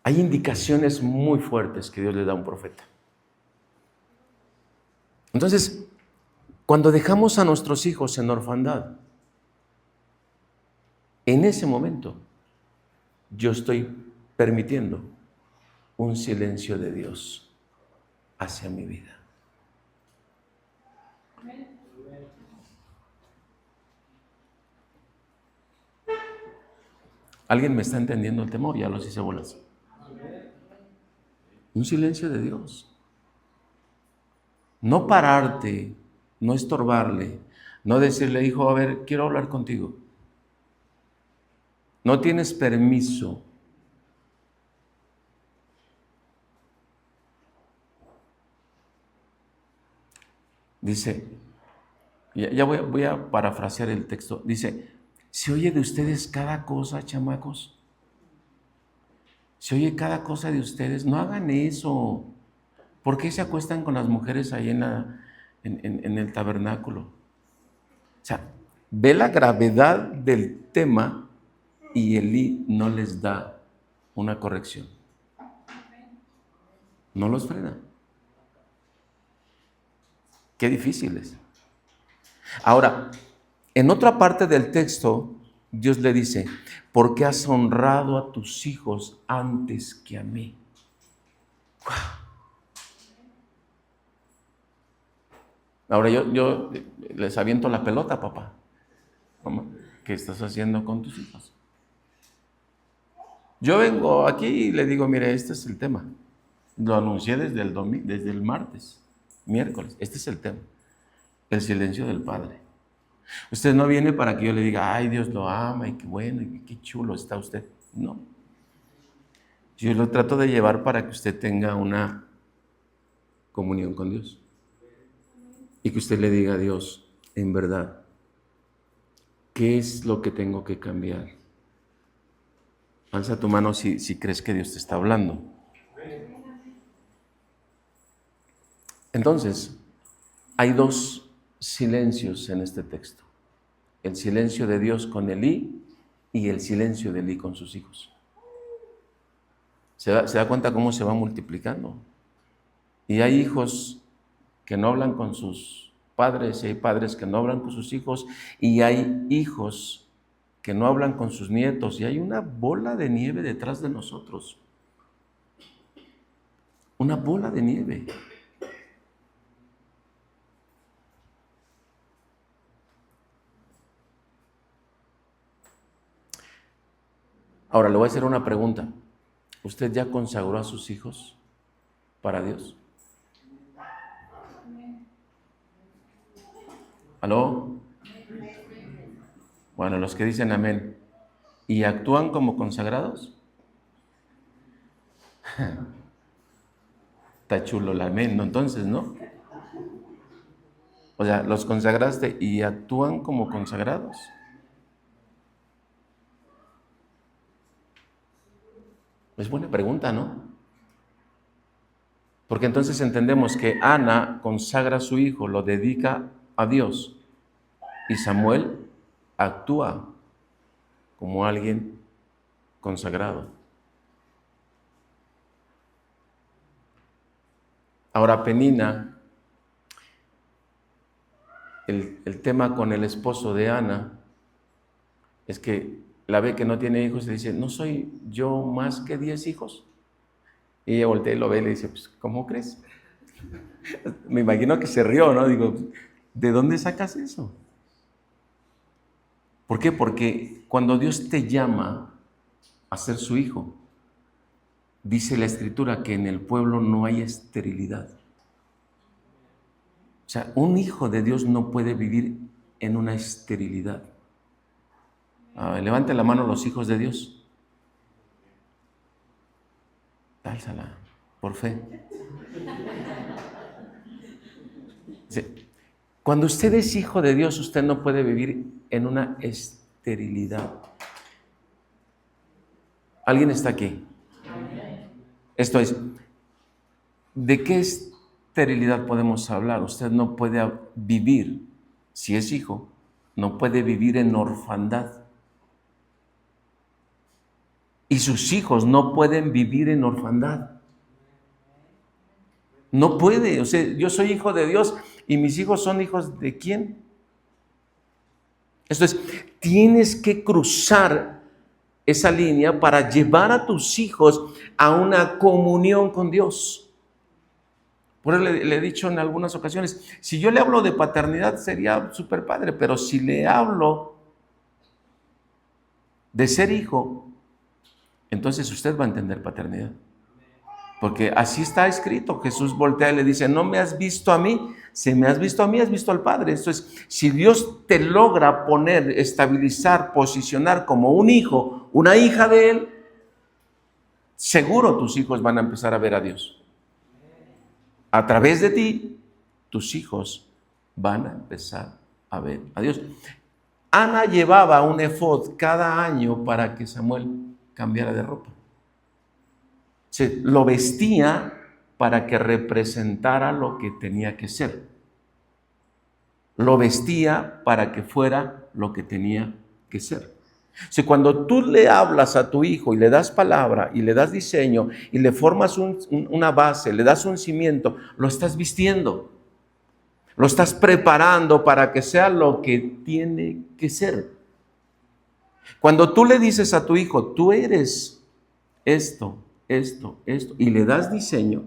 Hay indicaciones muy fuertes que Dios le da a un profeta. Entonces, cuando dejamos a nuestros hijos en orfandad, en ese momento, yo estoy permitiendo un silencio de Dios hacia mi vida. ¿Alguien me está entendiendo el tema o ya los hice bolas? Un silencio de Dios. No pararte, no estorbarle, no decirle, hijo, a ver, quiero hablar contigo. No tienes permiso. Dice, ya voy a parafrasear el texto. Dice, ¿se oye de ustedes cada cosa, chamacos? ¿Se oye cada cosa de ustedes? No hagan eso. ¿Por qué se acuestan con las mujeres ahí en el tabernáculo? O sea, ve la gravedad del tema y Elí no les da una corrección. No los frena. Qué difícil es. Ahora, en otra parte del texto, Dios le dice, porque has honrado a tus hijos antes que a mí. Ahora yo les aviento la pelota, papá. Mamá, ¿qué estás haciendo con tus hijos? Yo vengo aquí y le digo, mire, este es el tema. Lo anuncié desde el martes, miércoles. Este es el tema. El silencio del Padre. Usted no viene para que yo le diga, ay, Dios lo ama y qué bueno y qué chulo está usted. No. Yo lo trato de llevar para que usted tenga una comunión con Dios. Y que usted le diga a Dios, en verdad, ¿qué es lo que tengo que cambiar? Alza tu mano si crees que Dios te está hablando. Entonces, hay dos silencios en este texto. El silencio de Dios con Elí y el silencio de Elí con sus hijos. ¿Se da cuenta cómo se va multiplicando? Y hay hijos que no hablan con sus padres, y hay padres que no hablan con sus hijos, y hay hijos que no hablan con sus nietos, y hay una bola de nieve detrás de nosotros. Una bola de nieve. Ahora le voy a hacer una pregunta. ¿Usted ya consagró a sus hijos para Dios? ¿Aló? Bueno, los que dicen amén. ¿Y actúan como consagrados? Está chulo el amén, ¿no? Entonces, ¿no? O sea, los consagraste y actúan como consagrados. Es buena pregunta, ¿no? Porque entonces entendemos que Ana consagra a su hijo, lo dedica a Dios, y Samuel actúa como alguien consagrado. Ahora Penina, el tema con el esposo de Ana es que la ve que no tiene hijos y dice, ¿no soy yo más que 10 hijos? Y ella voltea y lo ve y le dice, pues, ¿cómo crees? Me imagino que se rió, ¿no? Digo, ¿de dónde sacas eso? ¿Por qué? Porque cuando Dios te llama a ser su hijo, dice la Escritura que en el pueblo no hay esterilidad. O sea, un hijo de Dios no puede vivir en una esterilidad. Levante la mano los hijos de Dios. Álzala, por fe. Sí. Cuando usted es hijo de Dios, usted no puede vivir en una esterilidad. ¿Alguien está aquí? Esto es, ¿de qué esterilidad podemos hablar? Usted no puede vivir, si es hijo, no puede vivir en orfandad. Y sus hijos no pueden vivir en orfandad. No puede, o sea, yo soy hijo de Dios y mis hijos son hijos de ¿quién? Esto es, tienes que cruzar esa línea para llevar a tus hijos a una comunión con Dios. Por eso le he dicho en algunas ocasiones, si yo le hablo de paternidad sería súper padre, pero si le hablo de ser hijo, entonces usted va a entender paternidad. Porque así está escrito. Jesús voltea y le dice, no me has visto a mí, si me has visto a mí, has visto al Padre. Entonces, si Dios te logra poner, estabilizar, posicionar como un hijo, una hija de Él, seguro tus hijos van a empezar a ver a Dios. A través de ti, tus hijos van a empezar a ver a Dios. Ana llevaba un efod cada año para que Samuel cambiara de ropa. Lo vestía para que representara lo que tenía que ser. Lo vestía para que fuera lo que tenía que ser. Si cuando tú le hablas a tu hijo y le das palabra y le das diseño y le formas una base, le das un cimiento, lo estás vistiendo, lo estás preparando para que sea lo que tiene que ser. Cuando tú le dices a tu hijo, tú eres esto, y le das diseño,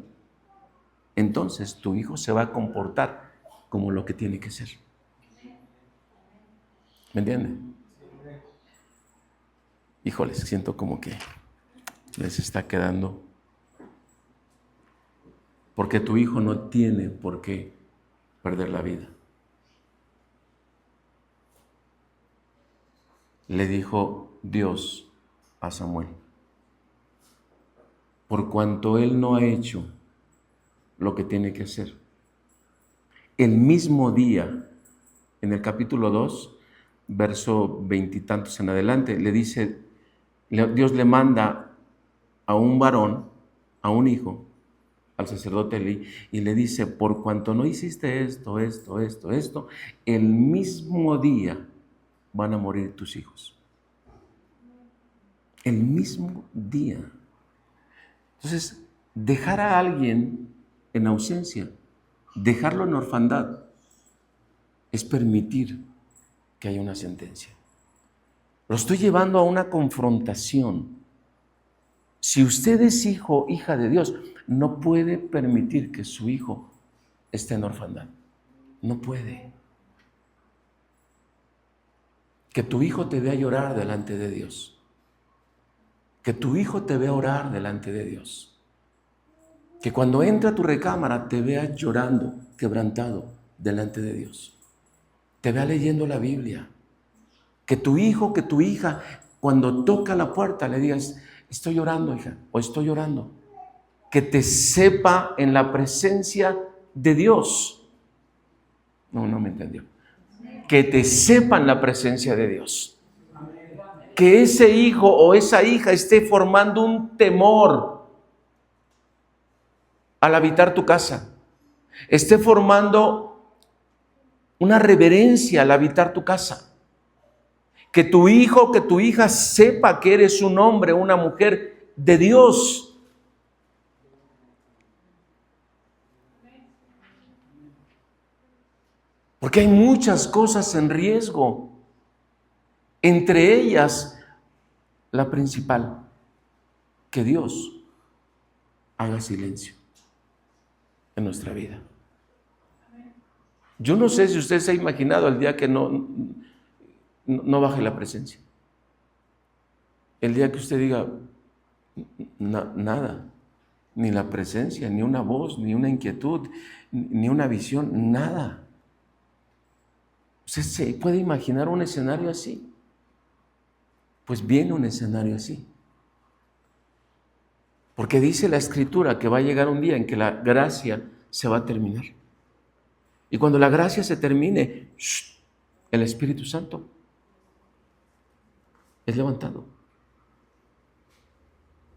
entonces tu hijo se va a comportar como lo que tiene que ser. ¿Me entienden? Híjoles, siento como que les está quedando. Porque tu hijo no tiene por qué perder la vida. Le dijo Dios a Samuel, por cuanto él no ha hecho lo que tiene que hacer. El mismo día, en el capítulo 2, verso 20 y tantos en adelante, le dice, Dios le manda a un varón, a un hijo, al sacerdote Elí, y le dice, por cuanto no hiciste esto, el mismo día van a morir tus hijos. El mismo día. Entonces, dejar a alguien en ausencia, dejarlo en orfandad, es permitir que haya una sentencia. Lo estoy llevando a una confrontación. Si usted es hijo, hija de Dios, no puede permitir que su hijo esté en orfandad. No puede. Que tu hijo te vea llorar delante de Dios. Que tu hijo te vea orar delante de Dios. Que cuando entra a tu recámara te vea llorando, quebrantado delante de Dios. Te vea leyendo la Biblia. Que tu hijo, que tu hija, cuando toca la puerta le digas, estoy llorando, hija, o estoy llorando. Que te sepa en la presencia de Dios. No me entendió. Que te sepa en la presencia de Dios. Que ese hijo o esa hija esté formando un temor al habitar tu casa. Esté formando una reverencia al habitar tu casa. Que tu hijo, que tu hija sepa que eres un hombre, una mujer de Dios. Porque hay muchas cosas en riesgo. Entre ellas, la principal, que Dios haga silencio en nuestra vida. Yo no sé si usted se ha imaginado el día que no baje la presencia. El día que usted diga, nada, ni la presencia, ni una voz, ni una inquietud, ni una visión, nada. ¿Usted se puede imaginar un escenario así? Pues viene un escenario así. Porque dice la Escritura que va a llegar un día en que la gracia se va a terminar. Y cuando la gracia se termine, el Espíritu Santo es levantado,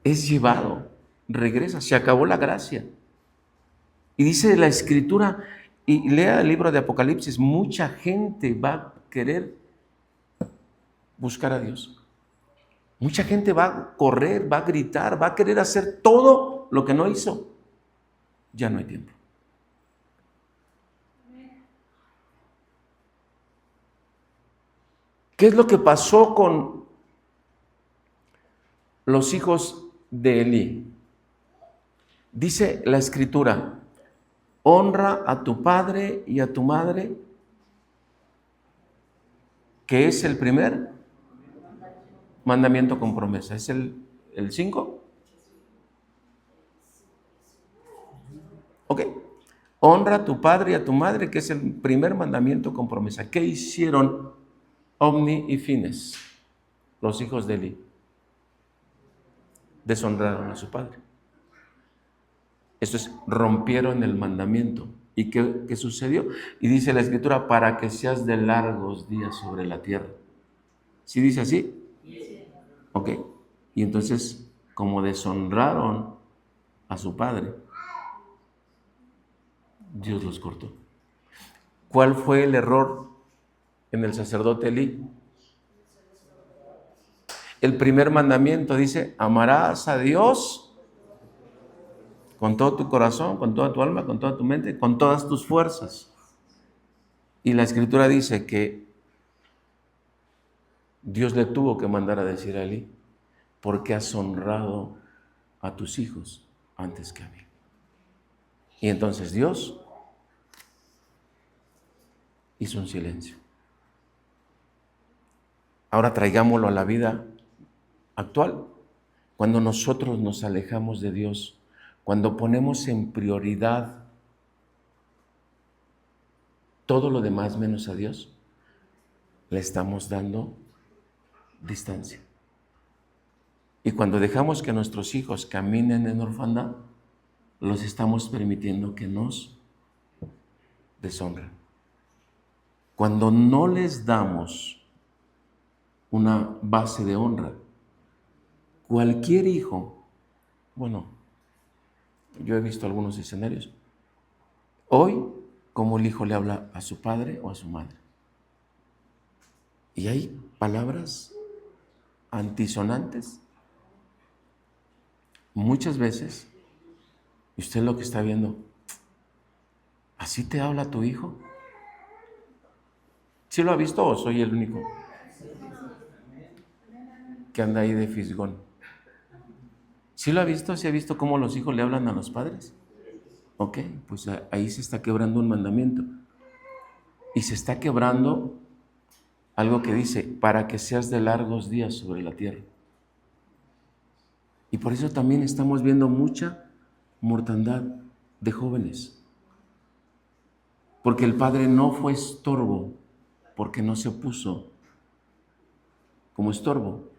es llevado, regresa, se acabó la gracia. Y dice la Escritura, y lea el libro de Apocalipsis, mucha gente va a querer buscar a Dios. Mucha gente va a correr, va a gritar, va a querer hacer todo lo que no hizo. Ya no hay tiempo. ¿Qué es lo que pasó con los hijos de Elí? Dice la Escritura, honra a tu padre y a tu madre, que es el primer mandamiento con promesa. ¿Es el 5? Ok. Honra a tu padre y a tu madre, que es el primer mandamiento con promesa. ¿Qué hicieron Omni y Fines, los hijos de Elí? Deshonraron a su padre. Esto es, rompieron el mandamiento. ¿Y qué sucedió? Y dice la Escritura, para que seas de largos días sobre la tierra. ¿Sí dice así? Ok. Y entonces, como deshonraron a su padre, Dios los cortó. ¿Cuál fue el error en el sacerdote Elí? El primer mandamiento dice, amarás a Dios con todo tu corazón, con toda tu alma, con toda tu mente, con todas tus fuerzas. Y la Escritura dice que Dios le tuvo que mandar a decir a Elí, porque has honrado a tus hijos antes que a mí. Y entonces Dios hizo un silencio. Ahora traigámoslo a la vida actual. Cuando nosotros nos alejamos de Dios, cuando ponemos en prioridad todo lo demás menos a Dios, le estamos dando distancia. Y cuando dejamos que nuestros hijos caminen en orfandad, los estamos permitiendo que nos deshonren. Cuando no les damos una base de honra, cualquier hijo, bueno, yo he visto algunos escenarios, hoy como el hijo le habla a su padre o a su madre. Y hay palabras antisonantes. Muchas veces, y usted lo que está viendo, ¿así te habla tu hijo? ¿Sí lo ha visto o soy el único que anda ahí de fisgón? ¿Sí lo ha visto? ¿Sí ha visto cómo los hijos le hablan a los padres? Ok, pues ahí se está quebrando un mandamiento. Y se está quebrando algo que dice, para que seas de largos días sobre la tierra. Y por eso también estamos viendo mucha mortandad de jóvenes. Porque el padre no fue estorbo, porque no se puso como estorbo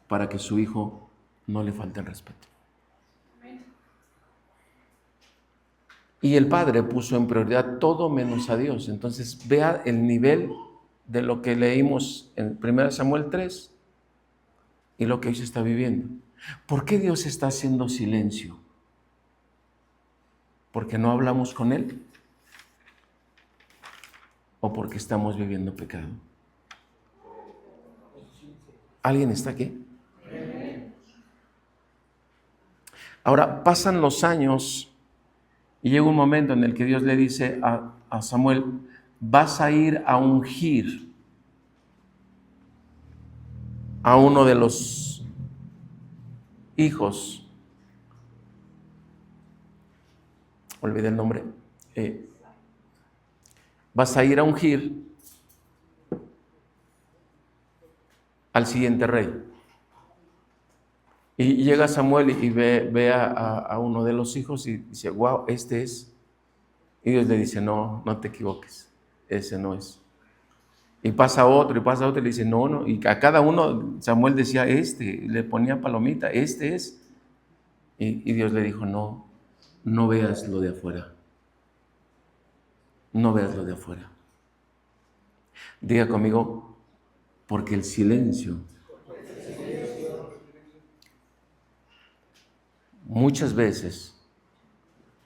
para que su hijo no le falte el respeto. Y el padre puso en prioridad todo menos a Dios. Entonces vea el nivel de lo que leímos en 1 Samuel 3 y lo que hoy se está viviendo. ¿Por qué Dios está haciendo silencio? ¿Porque no hablamos con Él? ¿O porque estamos viviendo pecado? ¿Alguien está aquí? Ahora, pasan los años y llega un momento en el que Dios le dice a Samuel, vas a ir a ungir a uno de los hijos, olvidé el nombre, vas a ir a ungir al siguiente rey. Y llega Samuel y ve a uno de los hijos y dice, wow, este es. Y Dios le dice, no, no te equivoques, ese no es. Y pasa otro y le dice, no, no. Y a cada uno Samuel decía, le ponía palomita, este es. Y Dios le dijo, no, no veas lo de afuera. No veas lo de afuera. Diga conmigo, porque el silencio muchas veces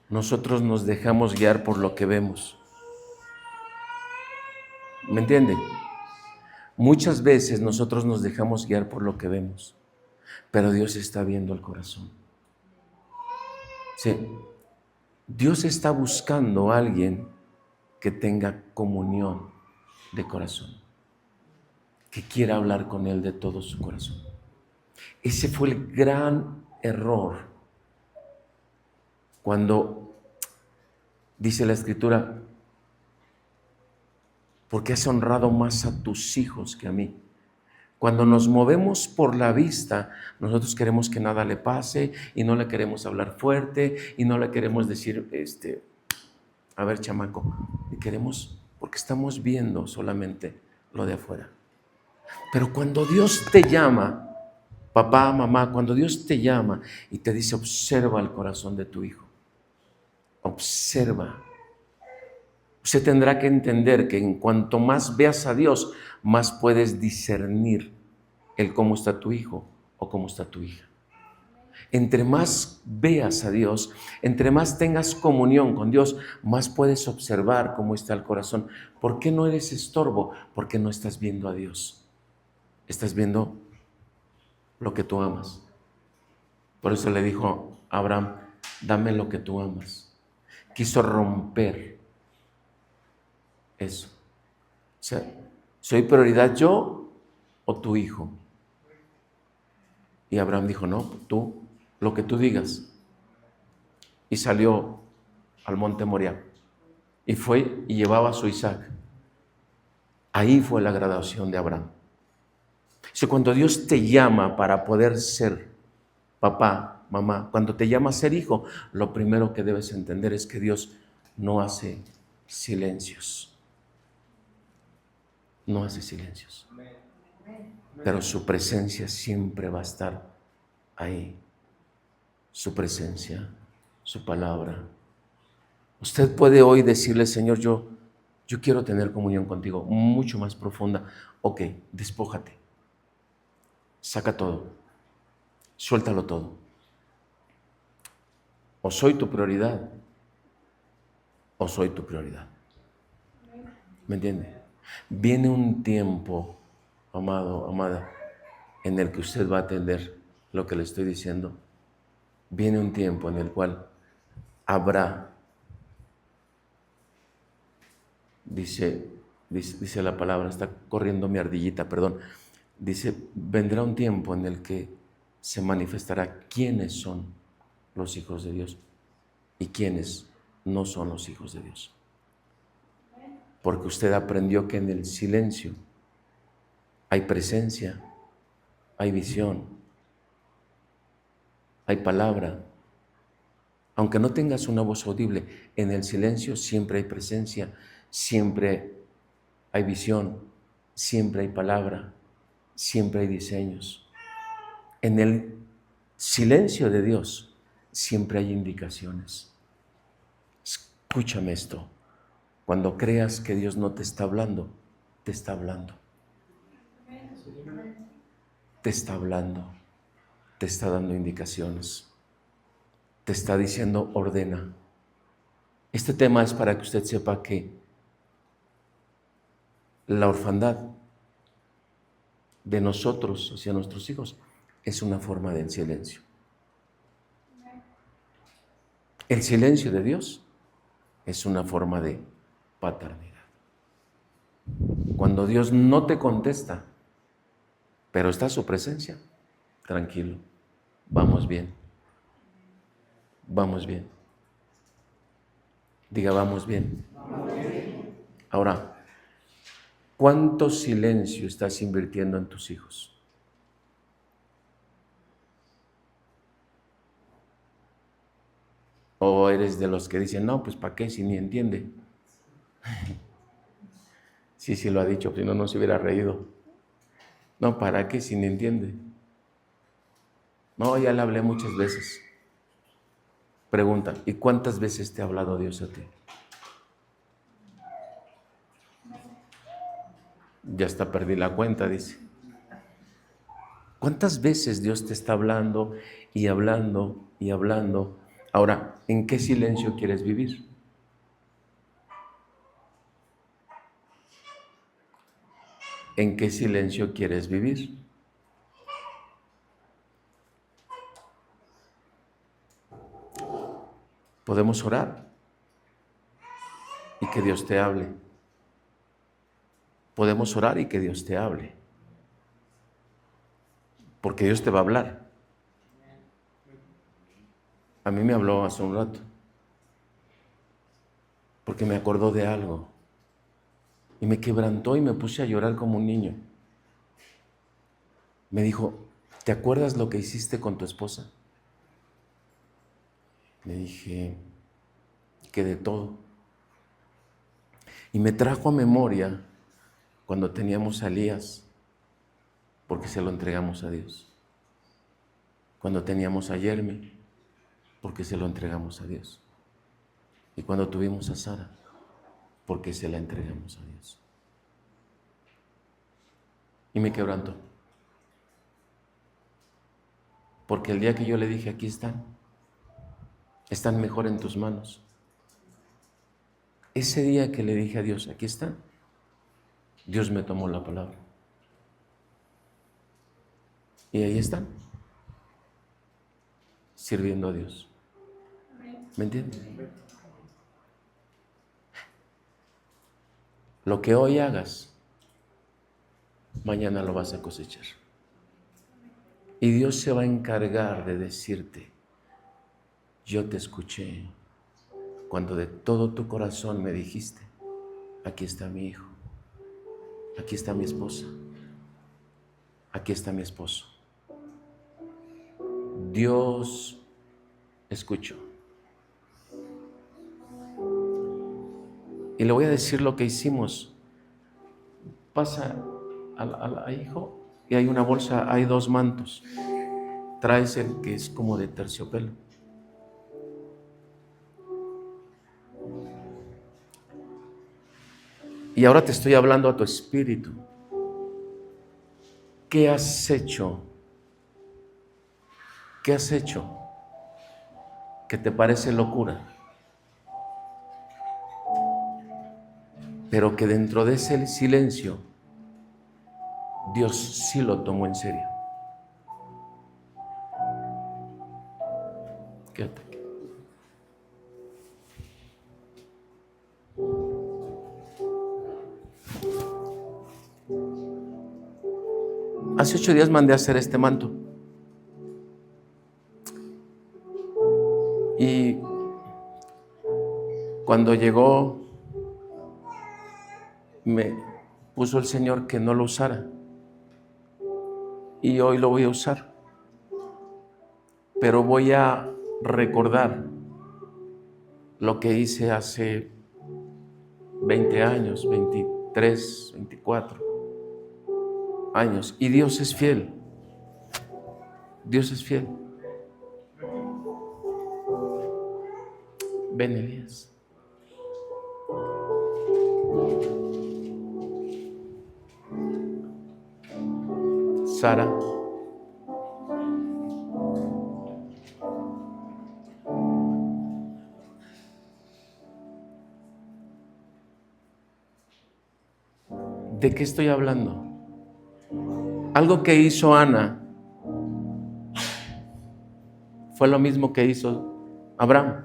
nosotros nos dejamos guiar por lo que vemos. ¿Me entienden? Muchas veces nosotros nos dejamos guiar por lo que vemos, pero Dios está viendo el corazón. Sí, Dios está buscando a alguien que tenga comunión de corazón, que quiera hablar con Él de todo su corazón. Ese fue el gran error cuando dice la Escritura, porque has honrado más a tus hijos que a mí. Cuando nos movemos por la vista, nosotros queremos que nada le pase y no le queremos hablar fuerte y no le queremos decir, a ver, chamaco, y queremos, porque estamos viendo solamente lo de afuera. Pero cuando Dios te llama, papá, mamá, cuando Dios te llama y te dice, observa el corazón de tu hijo, observa. Usted tendrá que entender que en cuanto más veas a Dios, más puedes discernir el cómo está tu hijo o cómo está tu hija. Entre más veas a Dios, entre más tengas comunión con Dios, más puedes observar cómo está el corazón. ¿Por qué no eres estorbo? Porque no estás viendo a Dios. Estás viendo lo que tú amas. Por eso le dijo a Abraham, dame lo que tú amas. Quiso romper eso. O sea, ¿soy prioridad yo o tu hijo? Y Abraham dijo, no, tú, lo que tú digas. Y salió al monte Moriah. Y fue y llevaba a su Isaac. Ahí fue la graduación de Abraham. O cuando Dios te llama para poder ser papá, mamá, cuando te llama a ser hijo, lo primero que debes entender es que Dios no hace silencios. No hace silencios. Pero su presencia siempre va a estar ahí. Su presencia, su palabra. Usted puede hoy decirle, Señor, yo quiero tener comunión contigo, mucho más profunda. Ok, despójate. Saca todo. Suéltalo todo. O soy tu prioridad, o soy tu prioridad. ¿Me entiende? Viene un tiempo, amado, amada, en el que usted va a atender lo que le estoy diciendo. Viene un tiempo en el cual habrá, dice la palabra, está corriendo mi ardillita, perdón. Dice, vendrá un tiempo en el que se manifestará quiénes son los hijos de Dios y quiénes no son los hijos de Dios. Porque usted aprendió que en el silencio hay presencia, hay visión, hay palabra. Aunque no tengas una voz audible, en el silencio siempre hay presencia, siempre hay visión, siempre hay palabra, siempre hay diseños. En el silencio de Dios siempre hay indicaciones. Escúchame esto. Cuando creas que Dios no te está hablando, te está hablando. Te está hablando. Te está dando indicaciones. Te está diciendo, ordena. Este tema es para que usted sepa que la orfandad de nosotros hacia nuestros hijos es una forma del silencio. El silencio de Dios es una forma de paternidad. Cuando Dios no te contesta, pero está su presencia, tranquilo, vamos bien, vamos bien. Diga, vamos bien. Ahora, ¿cuánto silencio estás invirtiendo en tus hijos? ¿O eres de los que dicen, no, pues ¿para qué si ni entiende? Sí lo ha dicho, si no, no se hubiera reído. No, ¿para qué si ni entiende? No, ya le hablé muchas veces. Pregunta, ¿y cuántas veces te ha hablado Dios a ti? Ya hasta perdí la cuenta, dice. ¿Cuántas veces Dios te está hablando y hablando y hablando? Ahora, ¿en qué silencio quieres vivir? ¿En qué silencio quieres vivir? Podemos orar y que Dios te hable. Podemos orar y que Dios te hable. Porque Dios te va a hablar. A mí me habló hace un rato. Porque me acordó de algo. Y me quebrantó y me puse a llorar como un niño. Me dijo, ¿te acuerdas lo que hiciste con tu esposa? Le dije que de todo. Y me trajo a memoria cuando teníamos a Elías, porque se lo entregamos a Dios. Cuando teníamos a Yermi, porque se lo entregamos a Dios. Y cuando tuvimos a Sara, porque se la entregamos a Dios. Y me quebrantó. Porque el día que yo le dije, aquí están mejor en tus manos. Ese día que le dije a Dios, aquí están, Dios me tomó la palabra. Y ahí están, sirviendo a Dios. ¿Me entiendes? Lo que hoy hagas, mañana lo vas a cosechar. Y Dios se va a encargar de decirte, yo te escuché cuando de todo tu corazón me dijiste, aquí está mi hijo, aquí está mi esposa, aquí está mi esposo. Dios escuchó. Y le voy a decir lo que hicimos. Pasa al hijo y hay una bolsa, hay 2 mantos. Traes el que es como de terciopelo. Y ahora te estoy hablando a tu espíritu. ¿Qué has hecho? ¿Qué has hecho que te parece locura? Pero que dentro de ese silencio, Dios sí lo tomó en serio. Quédate aquí. Hace 8 días mandé a hacer este manto. Y cuando llegó, me puso el Señor que no lo usara. Y hoy lo voy a usar. Pero voy a recordar lo que hice hace 20 años, 23, 24 años. Y Dios es fiel. Dios es fiel. Ven, Elías. Sara. ¿De qué estoy hablando? Algo que hizo Ana fue lo mismo que hizo Abraham.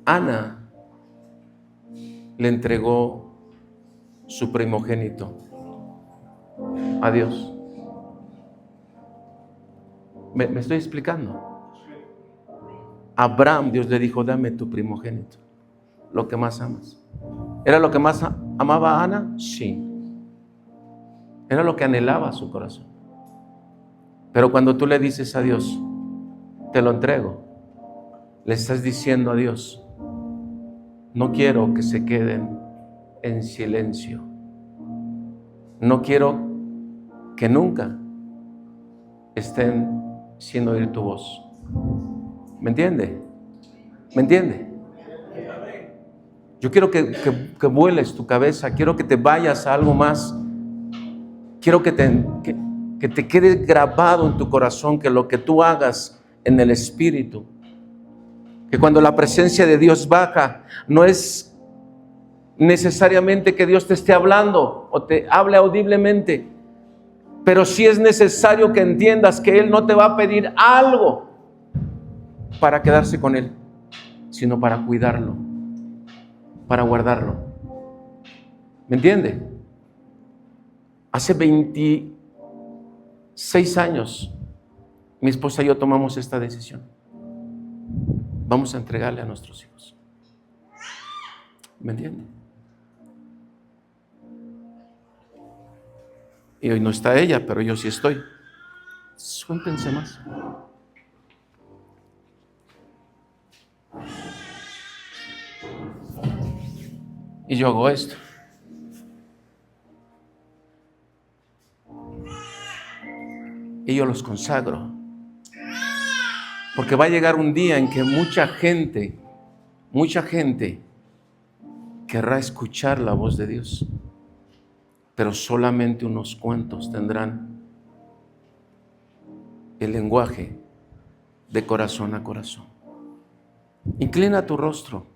Ana le entregó su primogénito a Dios. ¿Me estoy explicando? Abraham, Dios le dijo, dame tu primogénito, lo que más amas. ¿Era lo que más amaba a Ana? Sí. Era lo que anhelaba su corazón. Pero cuando tú le dices a Dios, te lo entrego, le estás diciendo a Dios, no quiero que se queden en silencio. No quiero que nunca estén sin oír tu voz. ¿Me entiende? ¿Me entiende? Yo quiero que vueles tu cabeza, quiero que te vayas a algo más. Quiero que te quede grabado en tu corazón que lo que tú hagas en el Espíritu, que cuando la presencia de Dios baja, no es necesariamente que Dios te esté hablando o te hable audiblemente, pero sí es necesario que entiendas que Él no te va a pedir algo para quedarse con Él, sino para cuidarlo, para guardarlo. ¿Me entiende? Hace 26 años, mi esposa y yo tomamos esta decisión. Vamos a entregarle a nuestros hijos. ¿Me entiende? Y hoy no está ella, pero yo sí estoy. Suéltense más. Y yo hago esto. Y yo los consagro. Porque va a llegar un día en que mucha gente querrá escuchar la voz de Dios. Pero solamente unos cuantos tendrán el lenguaje de corazón a corazón. Inclina tu rostro.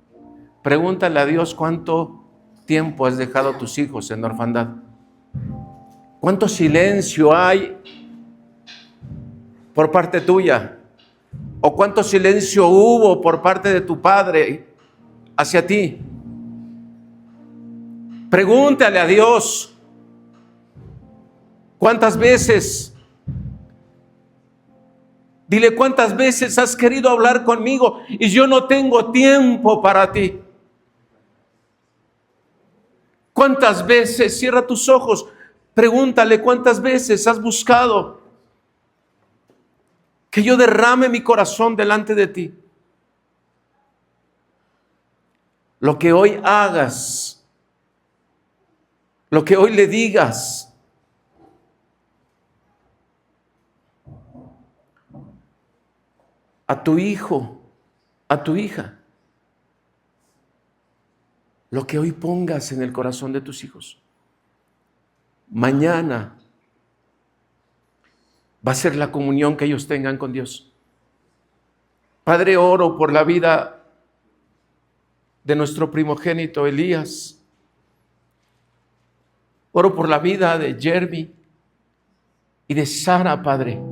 Pregúntale a Dios cuánto tiempo has dejado a tus hijos en orfandad. ¿Cuánto silencio hay por parte tuya? ¿O cuánto silencio hubo por parte de tu padre hacia ti? Pregúntale a Dios. ¿Cuántas veces? Dile, ¿cuántas veces has querido hablar conmigo y yo no tengo tiempo para ti? ¿Cuántas veces? Cierra tus ojos. Pregúntale, ¿cuántas veces has buscado que yo derrame mi corazón delante de ti? Lo que hoy hagas, lo que hoy le digas, a tu hijo, a tu hija, lo que hoy pongas en el corazón de tus hijos, mañana va a ser la comunión que ellos tengan con Dios. Padre, oro por la vida de nuestro primogénito Elías. Oro por la vida de Jeremy y de Sara, Padre,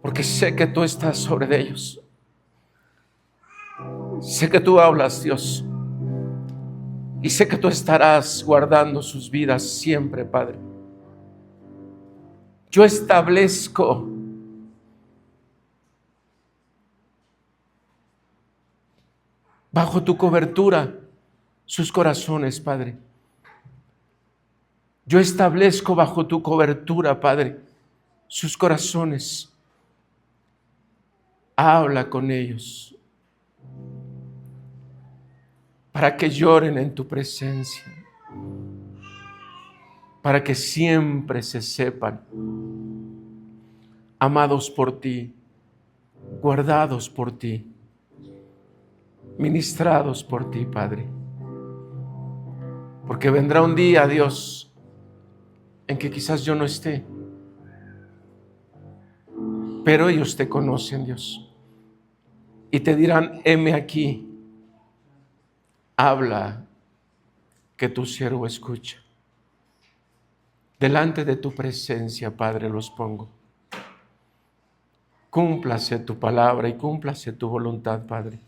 porque sé que tú estás sobre ellos. Sé que tú hablas, Dios, y sé que tú estarás guardando sus vidas siempre, Padre. Yo establezco bajo tu cobertura sus corazones, Padre. Yo establezco bajo tu cobertura, Padre, sus corazones. Habla con ellos para que lloren en tu presencia, para que siempre se sepan amados por ti, guardados por ti, ministrados por ti, Padre. Porque vendrá un día, Dios, en que quizás yo no esté, pero ellos te conocen, Dios, y te dirán, heme aquí, habla, que tu siervo escucha. Delante de tu presencia, Padre, los pongo. Cúmplase tu palabra y cúmplase tu voluntad, Padre.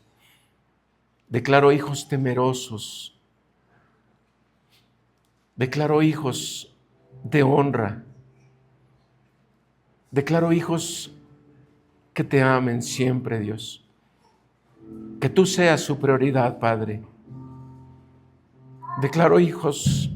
Declaro hijos temerosos. Declaro hijos de honra. Declaro hijos que te amen siempre, Dios. Que tú seas su prioridad, Padre. Declaro hijos